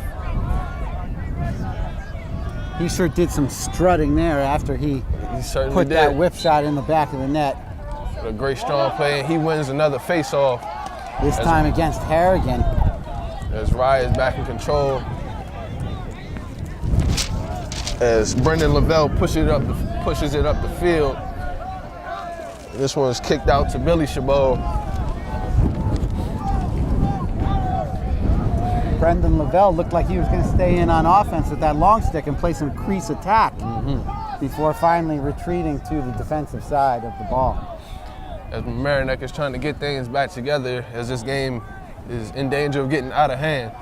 He sure did some strutting there after he certainly put did. that whip shot in the back of the net. A great strong play, and he wins another face-off. This time against Harrigan. As Rye is back in control. As Brendan Lavelle pushes it up the field. This one's kicked out to Billy Chabot. Brendan Lavelle looked like he was going to stay in on offense with that long stick and play some crease attack before finally retreating to the defensive side of the ball. As Mamaroneck is trying to get things back together as this game is in danger of getting out of hand.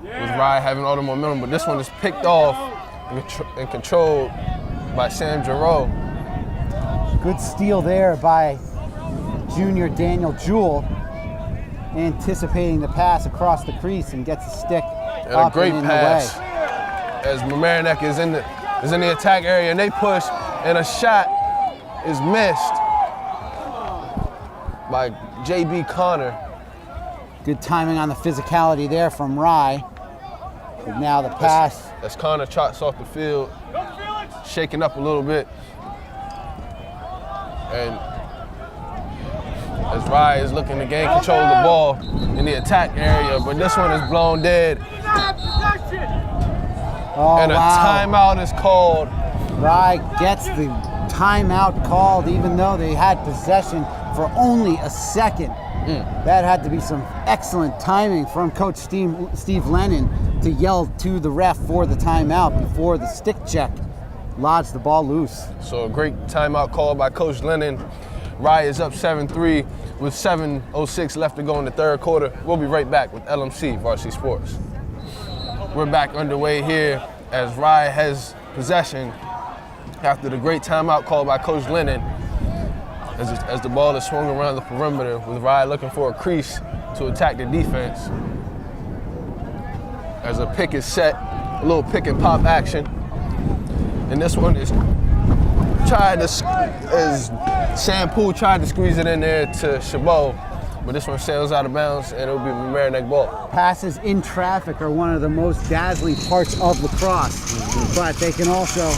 With Rye having all the momentum, but this one is picked off and controlled by Sam Giroux. Good steal there by junior Daniel Jewell, anticipating the pass across the crease and gets a stick And up a great and in pass the way. as Mamaroneck is in the attack area and they push and a shot is missed by J.B. Connor. Good timing on the physicality there from Rye. But now the pass. As Connor trots off the field, shaking up a little bit. And as Rye is looking to gain control of the ball in the attack area, but this one is blown dead. Oh, and a timeout is called. Rye gets the timeout called even though they had possession for only a second. That had to be some excellent timing from Coach Steve Lennon to yell to the ref for the timeout before the stick check lodged the ball loose. So a great timeout call by Coach Lennon. Rye is up 7-3 with 7:06 left to go in the third quarter. We'll be right back with LMC Varsity Sports. We're back underway here as Rye has possession after the great timeout call by Coach Lennon as the ball is swung around the perimeter with Rye looking for a crease to attack the defense. As a pick is set, a little pick and pop action. And this one is as Sam Poole tried to squeeze it in there to Chabot, but this one sails out of bounds and it'll be Mamaroneck ball. Passes in traffic are one of the most dazzling parts of lacrosse, but they can also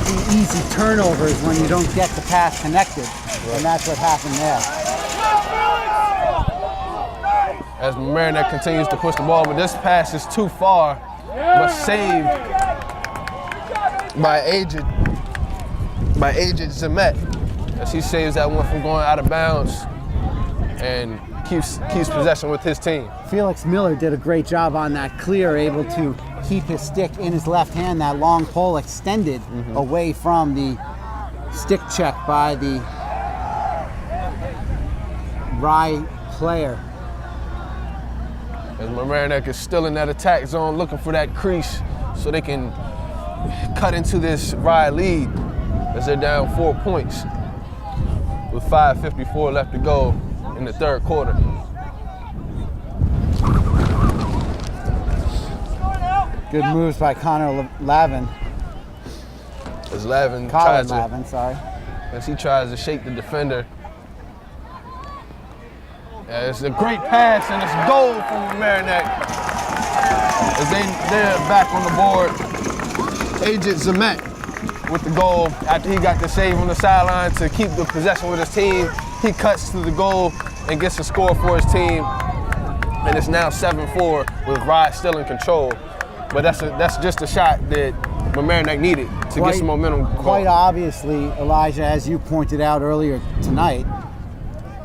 be easy turnovers when you don't get the pass connected, and that's what happened there. As Mamaroneck continues to push the ball, but this pass is too far but saved by aged Zemet, as he saves that one from going out of bounds and keeps possession with his team. Felix Miller did a great job on that clear, able to keep his stick in his left hand, that long pole extended away from the stick check by the Rye player. As Mamaroneck is still in that attack zone looking for that crease so they can cut into this Rye lead as they're down 4 points with 5:54 left to go in the third quarter. Good moves by Connor Lavin. As Lavin Colin tries Lavin, sorry. As he tries to shake the defender. It's a great pass and it's goal from Mamaroneck. As they're back on the board. Agent Zemet with the goal after he got the save on the sideline to keep the possession with his team. He cuts to the goal and gets a score for his team. And it's now 7-4 with Rye still in control. But that's just a shot that Mamaroneck needed to get some momentum going. Quite obviously, Elijah, as you pointed out earlier tonight,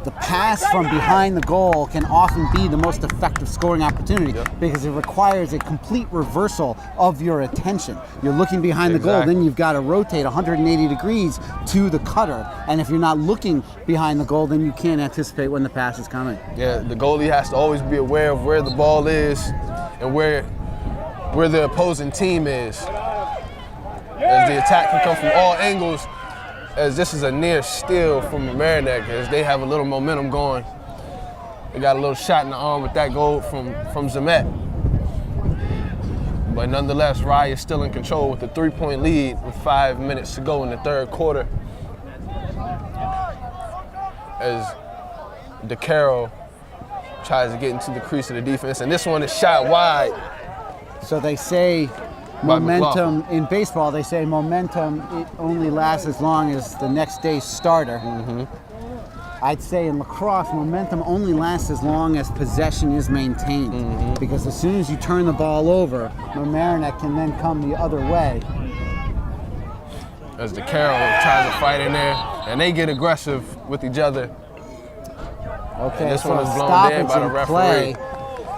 the pass from behind the goal can often be the most effective scoring opportunity because it requires a complete reversal of your attention. You're looking behind the goal, then you've got to rotate 180 degrees to the cutter. And if you're not looking behind the goal, then you can't anticipate when the pass is coming. Yeah, the goalie has to always be aware of where the ball is and where the opposing team is. As the attack can come from all angles, as this is a near steal from Mamaroneck, as they have a little momentum going. They got a little shot in the arm with that goal from Zemet. But nonetheless, Rye is still in control with a 3-point lead with 5 minutes to go in the third quarter. As DeCaro tries to get into the crease of the defense, and this one is shot wide. So they say momentum in baseball, they say momentum it only lasts as long as the next day's starter. I'd say in lacrosse, momentum only lasts as long as possession is maintained. Because as soon as you turn the ball over, Mamaroneck can then come the other way. As DeCaro tries to fight in there, and they get aggressive with each other. Okay, and this so one is blown dead by the referee.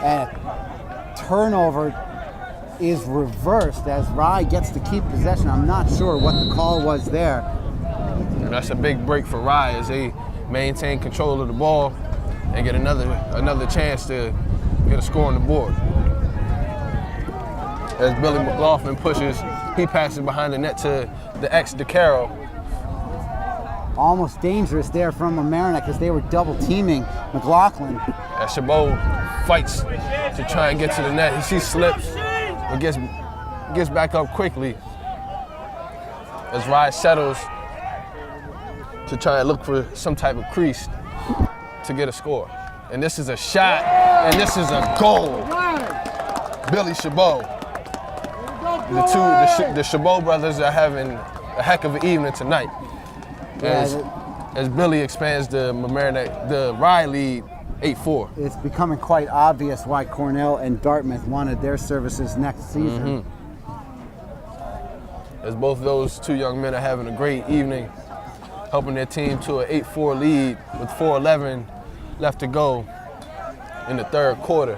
And turnover is reversed as Rye gets to keep possession. I'm not sure what the call was there. And that's a big break for Rye as they maintain control of the ball and get another chance to get a score on the board. As Billy McLaughlin pushes, he passes behind the net to the ex-DeCaro. Almost dangerous there from Mamaroneck because they were double teaming McLaughlin. As Chabot fights to try and get to the net, he slips. But gets back up quickly as Rye settles to try and look for some type of crease to get a score. And this is a shot, and this is a goal. Billy Chabot. The Chabot brothers are having a heck of an evening tonight. As Billy expands the Rye lead 8-4. It's becoming quite obvious why Cornell and Dartmouth wanted their services next season. As both those two young men are having a great evening, helping their team to an 8-4 lead with 4:11 left to go in the third quarter.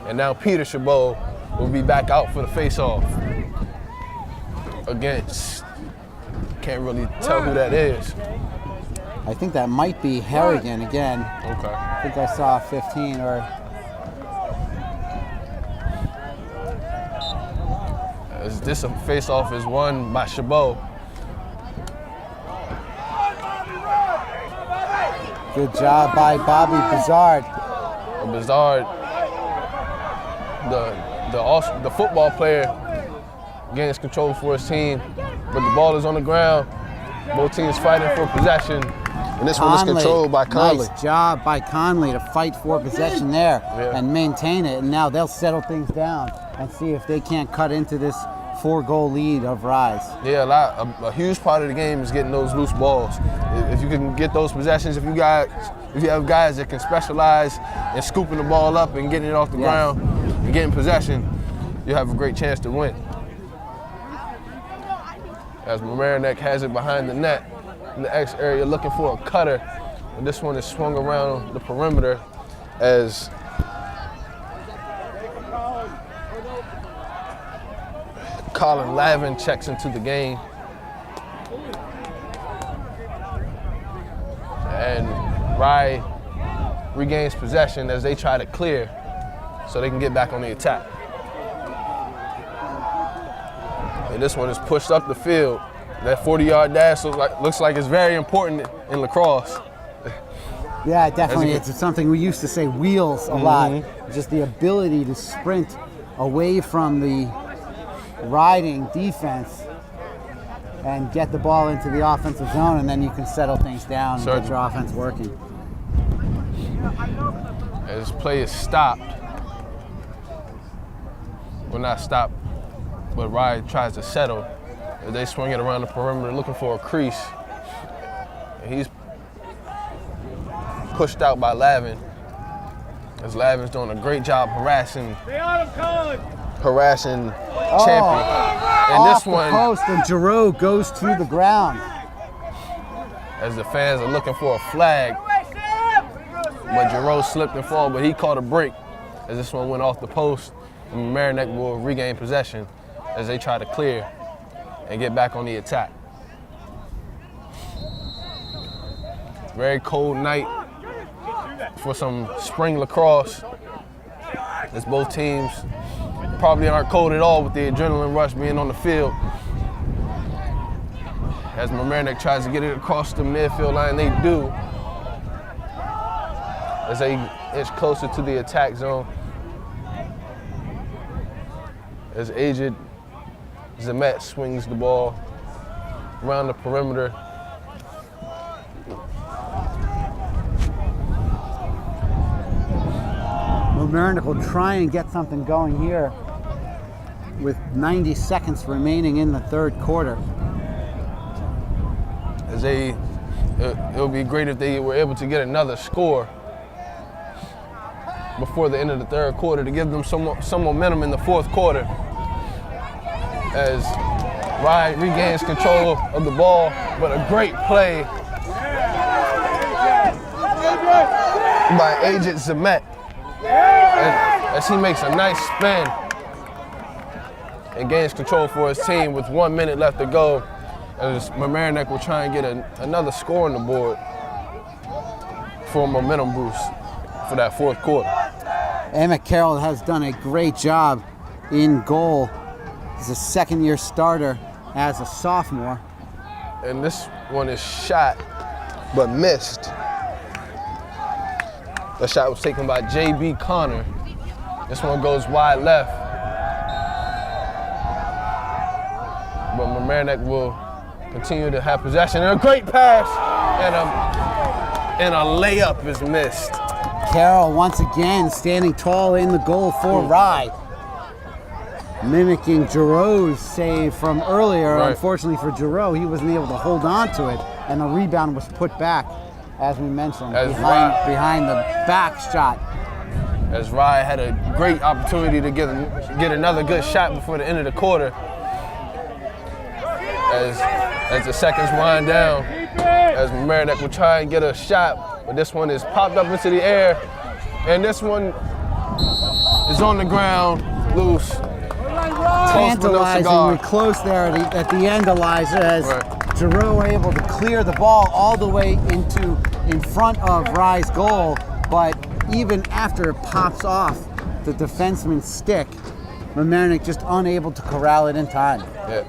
And now Peter Chabot will be back out for the face-off against, can't really tell who that is. I think that might be Harrigan again. Okay. I think I saw 15 or. As this face-off is won by Chabot. Good job by Bobby Bizard. Bizard, the football player, gains control for his team, but the ball is on the ground. Both teams fighting for possession. And this one is controlled by Conley. Nice job by Conley to fight for possession there and maintain it. And now they'll settle things down and see if they can't cut into this 4-goal lead of Rise. Yeah, a huge part of the game is getting those loose balls. If you can get those possessions, if you have guys that can specialize in scooping the ball up and getting it off the ground and getting possession, you have a great chance to win. As Mamaroneck has it behind the net in the X area looking for a cutter. And this one is swung around the perimeter as Colin Lavin checks into the game. And Rye regains possession as they try to clear so they can get back on the attack. And this one is pushed up the field. That 40-yard dash looks like it's very important in lacrosse. Yeah, definitely. It's something we used to say wheels a lot. Just the ability to sprint away from the riding defense and get the ball into the offensive zone, and then you can settle things down and get your offense working. As play is stopped, well, not stopped, but Rye tries to settle as they swing it around the perimeter looking for a crease. And he's pushed out by Lavin, as Lavin's doing a great job harassing Champion. And Off this one, the post, and Giroux goes to the ground. As the fans are looking for a flag, but Giroux slipped and fall, but he caught a break as this one went off the post. And Mamaroneck will regain possession as they try to clear and get back on the attack. Very cold night for some spring lacrosse, as both teams probably aren't cold at all with the adrenaline rush being on the field. As Mamaroneck tries to get it across the midfield line, they do. As they inch closer to the attack zone. As aged Zemet swings the ball around the perimeter. Mamaroneck will try and get something going here with 90 seconds remaining in the third quarter. As it would be great if they were able to get another score before the end of the third quarter to give them some momentum in the fourth quarter. As Rye regains control of the ball, but a great play by Agent Zemet as he makes a nice spin and gains control for his team with 1 minute left to go, as Mamaroneck will try and get another score on the board for a momentum boost for that fourth quarter. Emmett Carroll has done a great job in goal. He's a second-year starter as a sophomore. And this one is shot, but missed. The shot was taken by J.B. Connor. This one goes wide left. But Mamaroneck will continue to have possession. And a great pass, and a layup is missed. Carroll once again standing tall in the goal for Rye. Mimicking Giroux's save from earlier. Right. Unfortunately for Giroux, he wasn't able to hold on to it, and the rebound was put back, as we mentioned, behind the back shot. As Rye had a great opportunity to get another good shot before the end of the quarter. As the seconds wind down, as Mamaroneck will try and get a shot, but this one is popped up into the air, and this one is on the ground, loose. Tantalizingly close there at the end, Elijah, as Giroux able to clear the ball all the way in front of Rye's goal, but even after it pops off the defenseman's stick, Mamaroneck just unable to corral it in time. Yeah.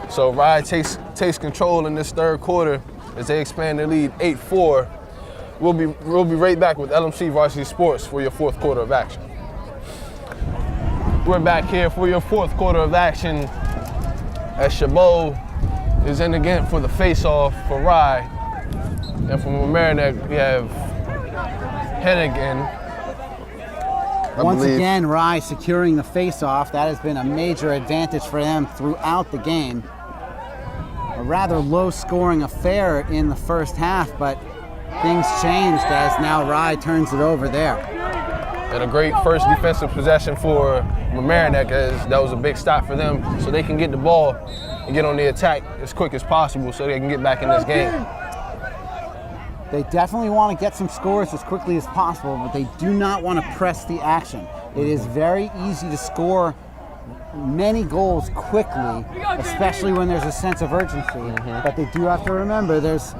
So Rye takes control in this third quarter as they expand their lead 8-4. We'll be right back with LMC Varsity Sports for your fourth quarter of action. We're back here for your fourth quarter of action as Chabot is in again for the face-off for Rye. And for Mamaroneck, we have Hennigan. Once again, Rye securing the face-off. That has been a major advantage for them throughout the game. A rather low-scoring affair in the first half, but things changed as now Rye turns it over there. And a great first defensive possession for Mamaroneck, as that was a big stop for them, so they can get the ball and get on the attack as quick as possible so they can get back in this game. They definitely want to get some scores as quickly as possible, but they do not want to press the action. It is very easy to score many goals quickly, especially when there's a sense of urgency. But they do have to remember there's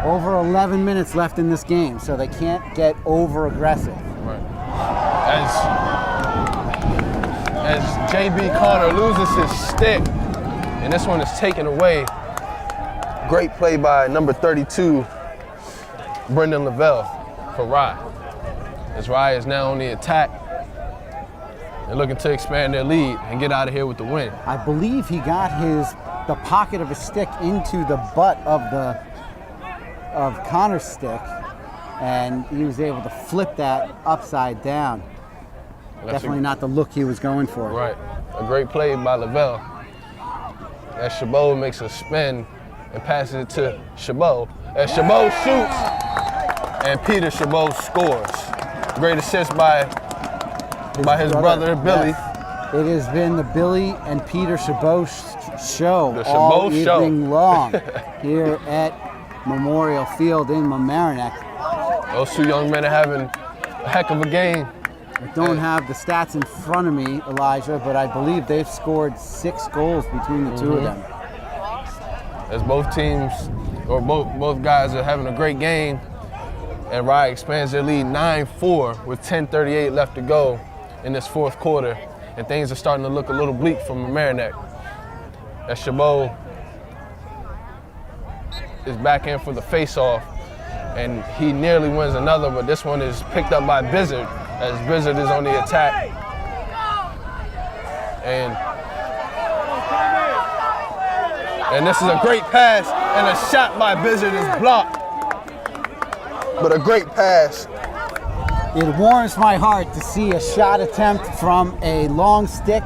over 11 minutes left in this game, so they can't get over aggressive. Right. As JB Connor loses his stick, and this one is taken away. Great play by number 32, Brendan Lavelle, for Rye. As Rye is now on the attack and looking to expand their lead and get out of here with the win. I believe he got the pocket of his stick into the butt of Connor's stick, and he was able to flip that upside down. Definitely not the look he was going for. Right. A great play by Lavelle. As Chabot makes a spin and passes it to Chabot. As Chabot shoots, and Peter Chabot scores. Great assist by his brother Billy. Yes. It has been the Billy and Peter Chabot show The all Chabot show. evening long here at Memorial Field in Mamaroneck. Those two young men are having a heck of a game. I don't have the stats in front of me, Elijah, but I believe they've scored 6 goals between the two of them. As both teams, or both guys are having a great game, and Rye expands their lead 9-4 with 10:38 left to go in this fourth quarter, and things are starting to look a little bleak from Mamaroneck. As Chabot is back in for the face-off, and he nearly wins another, but this one is picked up by Bizzard, as Bizzard is on the attack. And this is a great pass, and a shot by Bizzard is blocked. But a great pass. It warms my heart to see a shot attempt from a long stick.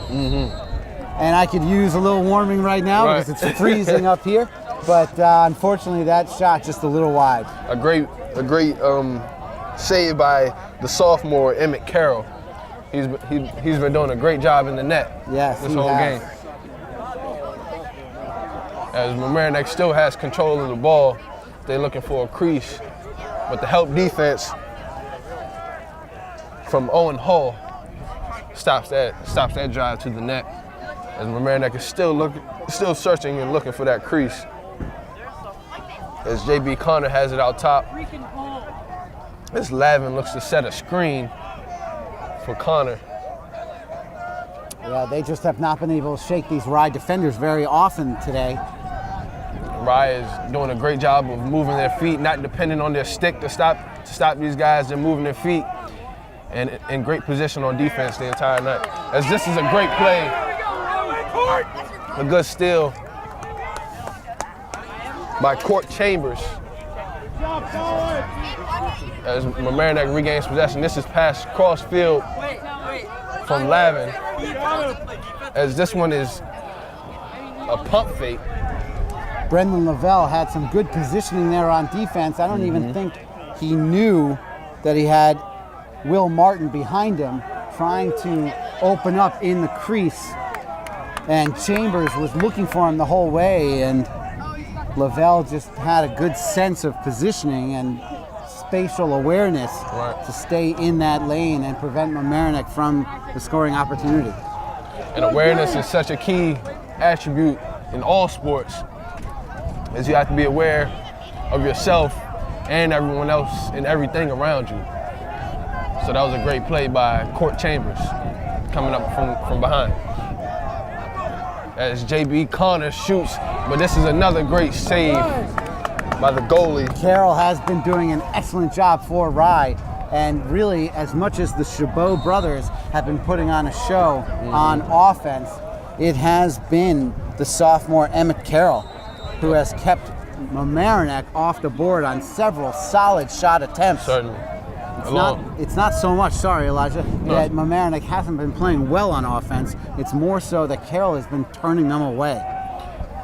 And I could use a little warming right now because it's freezing up here. But unfortunately, that shot just a little wide. A great save by the sophomore Emmett Carroll. He's been doing a great job in the net this whole game. As Mamaroneck still has control of the ball, they're looking for a crease, but the help defense from Owen Hull stops that drive to the net. As Mamaroneck is still searching and looking for that crease. As JB Connor has it out top. As Lavin looks to set a screen for Connor. Yeah, they just have not been able to shake these Rye defenders very often today. Rye is doing a great job of moving their feet, not depending on their stick to stop these guys. They're moving their feet and in great position on defense the entire night. As this is a great play, a good steal by Court Chambers. As Mamaroneck regains possession, this is passed cross field from Lavin. As this one is a pump fake. Brendan Lavelle had some good positioning there on defense. I don't even think he knew that he had Will Martin behind him trying to open up in the crease. And Chambers was looking for him the whole way, and Lavelle just had a good sense of positioning and spatial awareness to stay in that lane and prevent Mamaroneck from the scoring opportunity. And awareness is such a key attribute in all sports, as you have to be aware of yourself and everyone else and everything around you. So that was a great play by Court Chambers coming up from behind. As JB Connor shoots, but this is another great save by the goalie. Carroll has been doing an excellent job for Rye, and really, as much as the Chabot brothers have been putting on a show on offense, it has been the sophomore Emmett Carroll who has kept Mamaroneck off the board on several solid shot attempts. Certainly. It's not so much, sorry Elijah, that Mamaroneck hasn't been playing well on offense. It's more so that Carroll has been turning them away.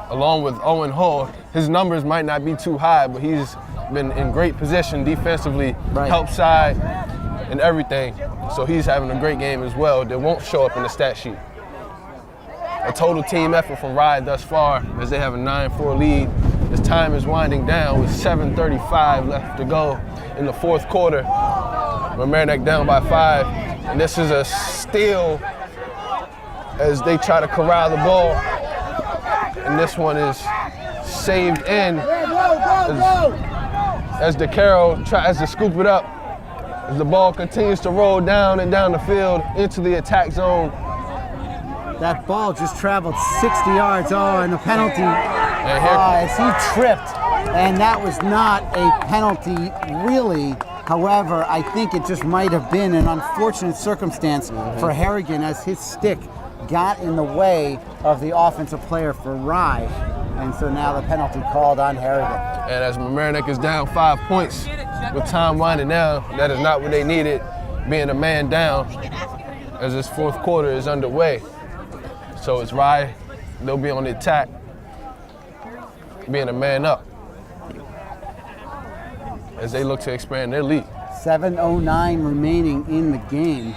Along with Owen Hull, his numbers might not be too high, but he's been in great position defensively, help side, and everything. So he's having a great game as well that won't show up in the stat sheet. A total team effort from Rye thus far as they have a 9-4 lead. As time is winding down with 7:35 left to go in the fourth quarter. Mamaroneck down by 5. And this is a steal as they try to corral the ball. And this one is saved in as DeCaro tries to scoop it up. As the ball continues to roll down and down the field into the attack zone. That ball just traveled 60 yards. Oh, and the penalty And as he tripped. And that was not a penalty, really. However, I think it just might have been an unfortunate circumstance for Harrigan as his stick got in the way of the offensive player for Rye. And so now the penalty called on Harrigan. And as Mamaroneck is down 5 points with time winding down, that is not what they needed, being a man down as this fourth quarter is underway. So it's Rye, they'll be on the attack, being a man up as they look to expand their lead. 7:09 remaining in the game.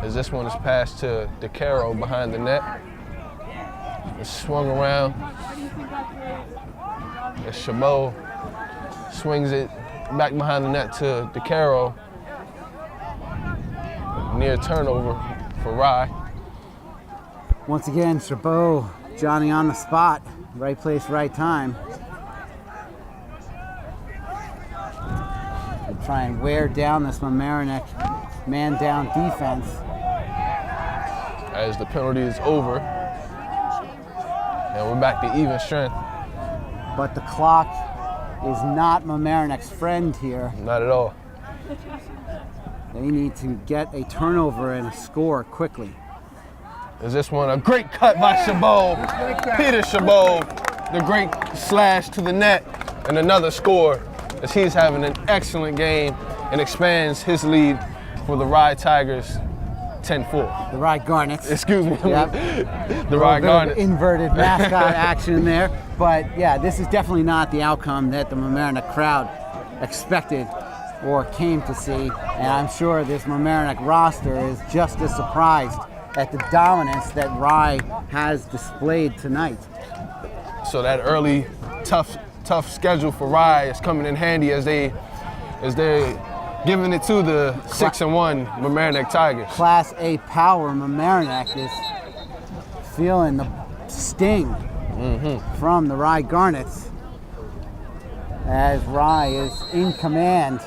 As this one is passed to DeCaro behind the net. It's swung around. As Chabot swings it back behind the net to DeCaro. Near turnover for Rye. Once again, Chabot, Johnny on the spot. Right place, right time. They try and wear down this Mamaroneck man-down defense. As the penalty is over. And we're back to even strength. But the clock is not Mamaroneck's friend here. Not at all. They need to get a turnover and a score quickly. Is this one a great cut by Chabot? Peter Chabot, the great slash to the net, and another score as he's having an excellent game and expands his lead for the Rye Tigers 10-4. The Rye Garnets. Excuse me. Yep. The Rye Garnets. Inverted mascot action there. But yeah, this is definitely not the outcome that the Mamaroneck crowd expected or came to see. And I'm sure this Mamaroneck roster is just as surprised at the dominance that Rye has displayed tonight. So that early tough schedule for Rye is coming in handy as they're giving it to the 6-1 Mamaroneck Tigers. Class A power Mamaroneck is feeling the sting from the Rye Garnets as Rye is in command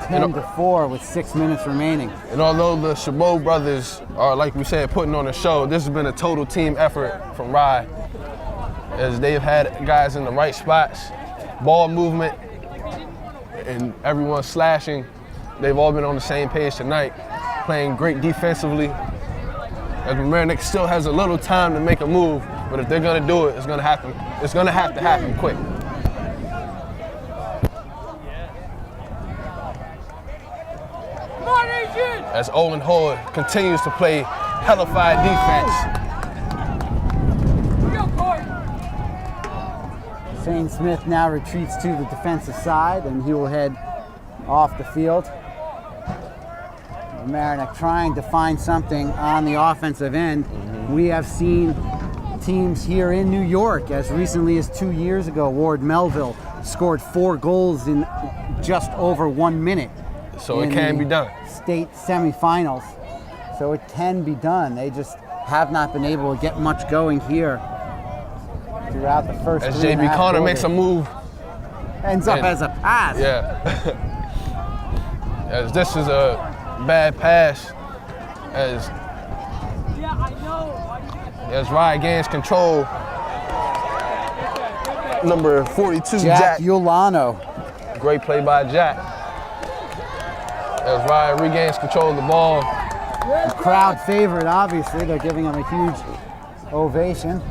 10-4 with 6 minutes remaining. And although the Chabot brothers are, like we said, putting on a show, this has been a total team effort from Rye as they've had guys in the right spots, ball movement, and everyone slashing. They've all been on the same page tonight, playing great defensively. As Mamaroneck still has a little time to make a move, but if they're gonna do it, it's gonna have to happen quick. As Owen Hoard continues to play hellified defense. Shane Smith now retreats to the defensive side and he will head off the field. Mamaroneck trying to find something on the offensive end. We have seen teams here in New York as recently as 2 years ago. Ward Melville scored 4 goals in just over 1 minute. So it can be done. State semifinals. So it can be done. They just have not been able to get much going here throughout the first. As JB Connor makes a move. Ends up as a pass. Yeah. As this is a bad pass. As Rye gains control. Number 42, Jack Ulano. Great play by Jack. As Rye regains control of the ball. The crowd favorite, obviously. They're giving him a huge ovation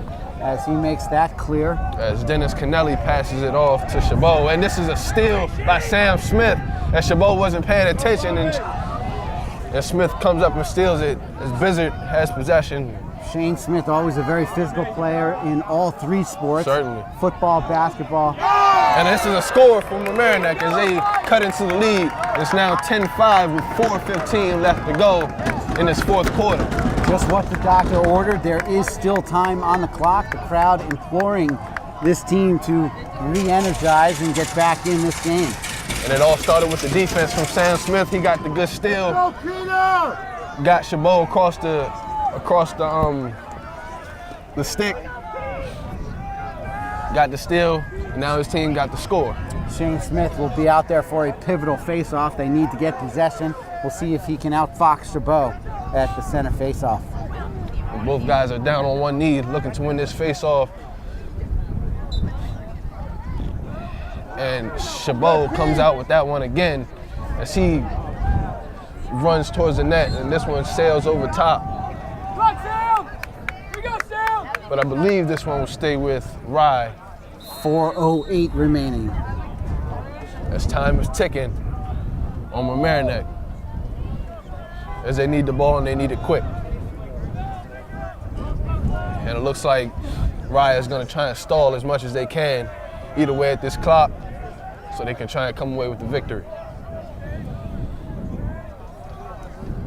as he makes that clear. As Dennis Kennelly passes it off to Chabot. And this is a steal by Sam Smith as Chabot wasn't paying attention. And Smith comes up and steals it as Bizzard has possession. Shane Smith, always a very physical player in all 3 sports. Certainly. Football, basketball, And this is a score from Mamaroneck as they cut into the lead. It's now 10-5 with 4:15 left to go in this fourth quarter. Just what the doctor ordered. There is still time on the clock. The crowd imploring this team to re-energize and get back in this game. And it all started with the defense from Sam Smith. He got the good steal. Got Chabot across the stick. Got the steal. And now his team got the score. Shane Smith will be out there for a pivotal face-off. They need to get possession. We'll see if he can outfox Chabot at the center face-off. Both guys are down on one knee looking to win this face-off. And Chabot comes out with that one again as he runs towards the net, and this one sails over top. But I believe this one will stay with Rye. 4:08 remaining. As time is ticking on Mamaroneck, as they need the ball and they need it quick. And it looks like Rye is going to try and stall as much as they can, either way at this clock, so they can try and come away with the victory.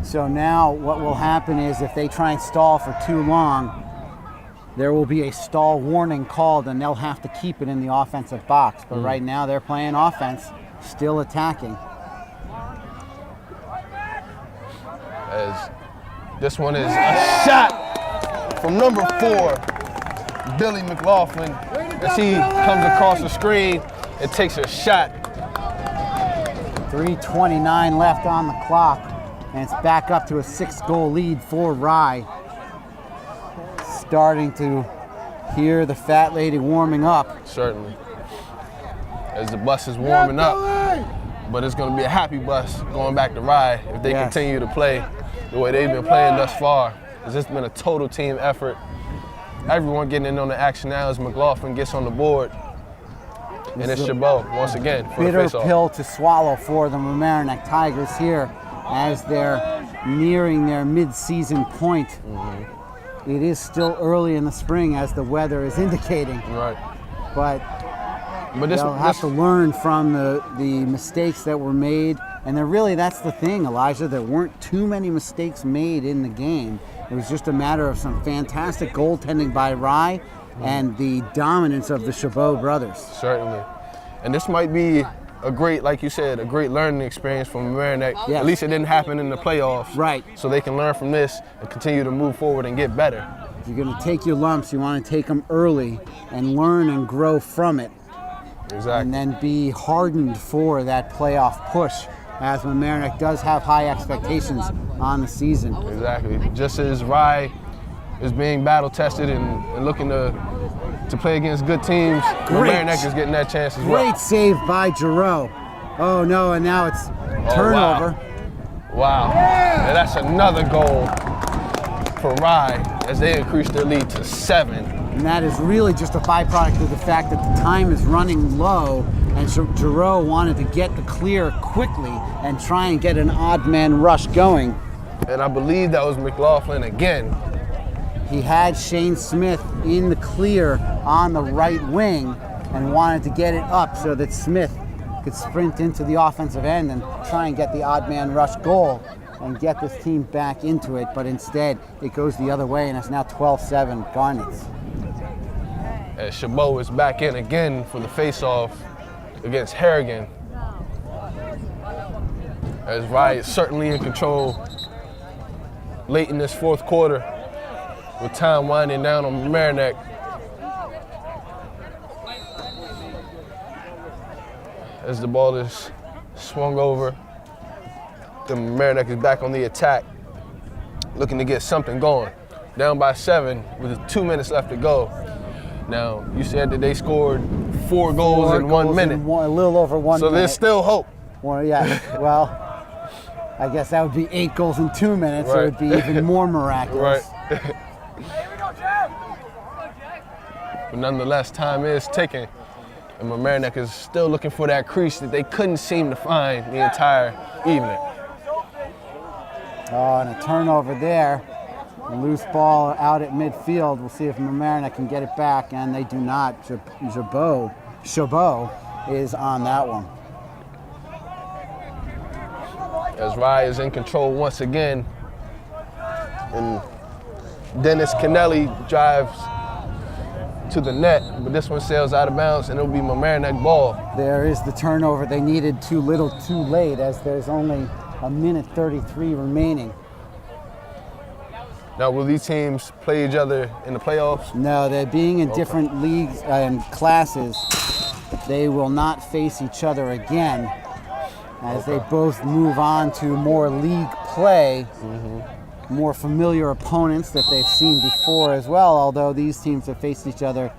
So now what will happen is if they try and stall for too long, there will be a stall warning called and they'll have to keep it in the offensive box. But right now they're playing offense, still attacking. As this one is a shot from number 4, Billy McLaughlin, as he comes across the screen and takes a shot. 3:29 left on the clock, and it's back up to a 6-goal lead for Rye. Starting to hear the fat lady warming up. Certainly. As the bus is warming up. But it's going to be a happy bus going back to Rye if they continue to play the way they've been playing thus far. It's just been a total team effort. Everyone getting in on the action now as McLaughlin gets on the board. And it's Chabot once again for the bitter face-off. pill to swallow for the Mamaroneck Tigers here as they're nearing their mid-season point. It is still early in the spring as the weather is indicating. Right. But they'll have to learn from the mistakes that were made. And that's the thing, Elijah, there weren't too many mistakes made in the game. It was just a matter of some fantastic goaltending by Rye and the dominance of the Chabot brothers. Certainly. And this might be a great, like you said, a great learning experience from Mamaroneck. Yes. At least it didn't happen in the playoffs. Right. So they can learn from this and continue to move forward and get better. If you're going to take your lumps, you want to take them early and learn and grow from it. Exactly. And then be hardened for that playoff push, as Mamaroneck does have high expectations on the season. Exactly. Just as Rye is being battle tested and looking to play against good teams, Mamaroneck is getting that chance as well. Great save by Giroux. Oh no, and now it's turnover. Wow. And that's another goal for Rye as they increase their lead to 7. And that is really just a byproduct of the fact that the time is running low, and so Giroux wanted to get the clear quickly and try and get an odd man rush going. And I believe that was McLaughlin again. He had Shane Smith in the clear on the right wing and wanted to get it up so that Smith could sprint into the offensive end and try and get the odd man rush goal and get this team back into it. But instead, it goes the other way, and it's now 12-7 Garnets. As Chabot is back in again for the face-off against Harrigan. As Rye is certainly in control late in this fourth quarter with time winding down on Mamaroneck. As the ball is swung over, the Mamaroneck is back on the attack, looking to get something going. Down by 7 with 2 minutes left to go. Now, you said that they scored 4 goals in 1 minute. A little over 1 minute. So there's still hope. Well, yeah, well, I guess that would be 8 goals in 2 minutes, or it would be even more miraculous. Right. But nonetheless, time is ticking. And Mamaroneck is still looking for that crease that they couldn't seem to find the entire evening. Oh, and a turnover there. A loose ball out at midfield. We'll see if Mamaroneck can get it back, and they do not. Chabot is on that one. As Rye is in control once again. And Dennis Kennelly drives to the net, but this one sails out of bounds, and it'll be Mamaroneck ball. There is the turnover they needed too little too late, as there's only a minute 33 remaining. Now, will these teams play each other in the playoffs? No, they're being in different leagues and classes. They will not face each other again, as they both move on to more league play, more familiar opponents that they've seen before as well, although these teams have faced each other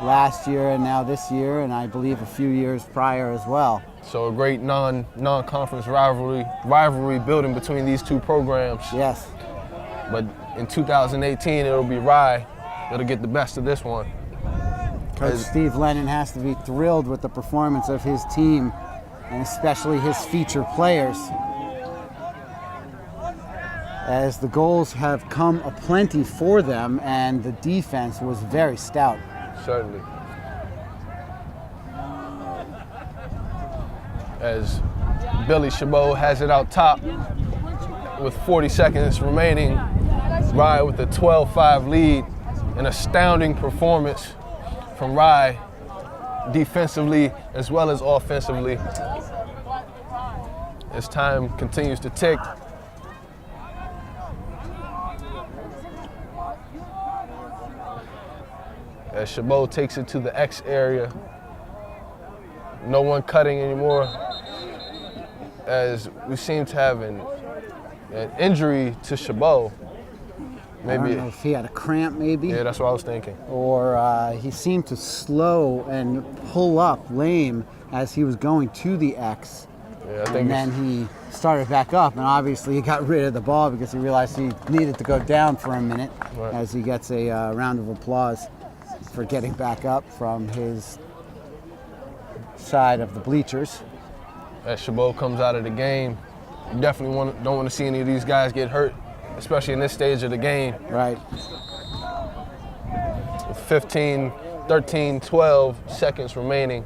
last year and now this year, and I believe a few years prior as well. So a great non-conference rivalry building between these two programs. Yes. But in 2018, it'll be Rye that'll get the best of this one. Coach Steve Lennon has to be thrilled with the performance of his team, and especially his feature players, as the goals have come aplenty for them, and the defense was very stout. Certainly. As Billy Chabot has it out top with 40 seconds remaining. Rye with a 12-5 lead. An astounding performance from Rye, defensively as well as offensively. As time continues to tick. As Chabot takes it to the X area. No one cutting anymore, as we seem to have an injury to Chabot. Maybe. I don't know if he had a cramp, maybe. Yeah, that's what I was thinking. Or he seemed to slow and pull up lame as he was going to the X. Yeah, I think. And then he started back up, and obviously he got rid of the ball because he realized he needed to go down for a minute, right, as he gets a round of applause for getting back up from his side of the bleachers. As Chabot comes out of the game, you definitely don't want to see any of these guys get hurt, especially in this stage of the game. Right. With 15, 13, 12 seconds remaining,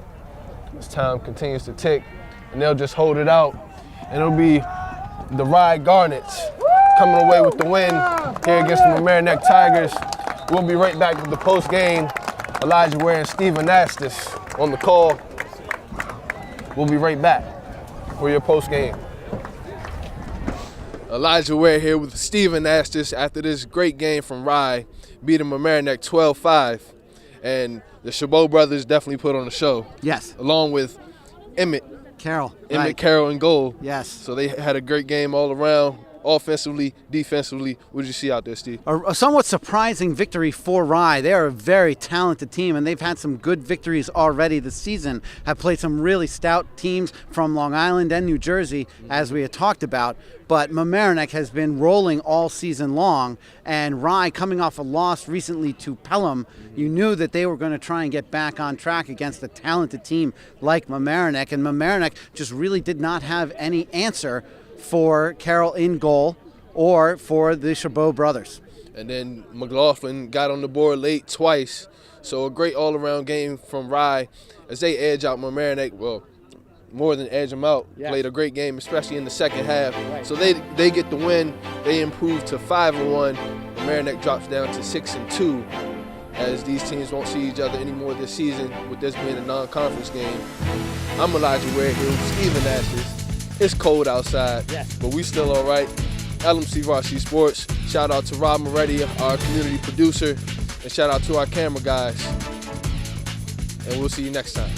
as time continues to tick, and they'll just hold it out, and it'll be the Rye Garnets coming away with the win here against the Mamaroneck Tigers. We'll be right back with the post game. Elijah Ware and Steve Anastas on the call. We'll be right back for your post game. Elijah Ware here with Steve Anastas after this great game from Rye, beating Mamaroneck 12-5. And the Chabot brothers definitely put on the show. Yes. Along with Emmett Carroll. Emmett Carroll in goal. Yes. So they had a great game all around. Offensively, defensively, what did you see out there, Steve? A somewhat surprising victory for Rye. They are a very talented team, and they've had some good victories already this season. Have played some really stout teams from Long Island and New Jersey, as we had talked about. But Mamaroneck has been rolling all season long, and Rye, coming off a loss recently to Pelham, you knew that they were going to try and get back on track against a talented team like Mamaroneck, and Mamaroneck just really did not have any answer for Carroll in goal or for the Chabot brothers. And then McLaughlin got on the board late twice. So a great all-around game from Rye as they edge out Mamaroneck. Well, more than edge them out. Yes. Played a great game, especially in the second half. Right. So they get the win. They improve to 5-1. Mamaroneck drops down to 6-2 as these teams won't see each other anymore this season, with this being a non-conference game. I'm Elijah Ware here with Steve Anastas. It's cold outside, yes, but we still all right. LMC Varsity Sports. Shout out to Rob Moretti, our community producer, and shout out to our camera guys. And we'll see you next time.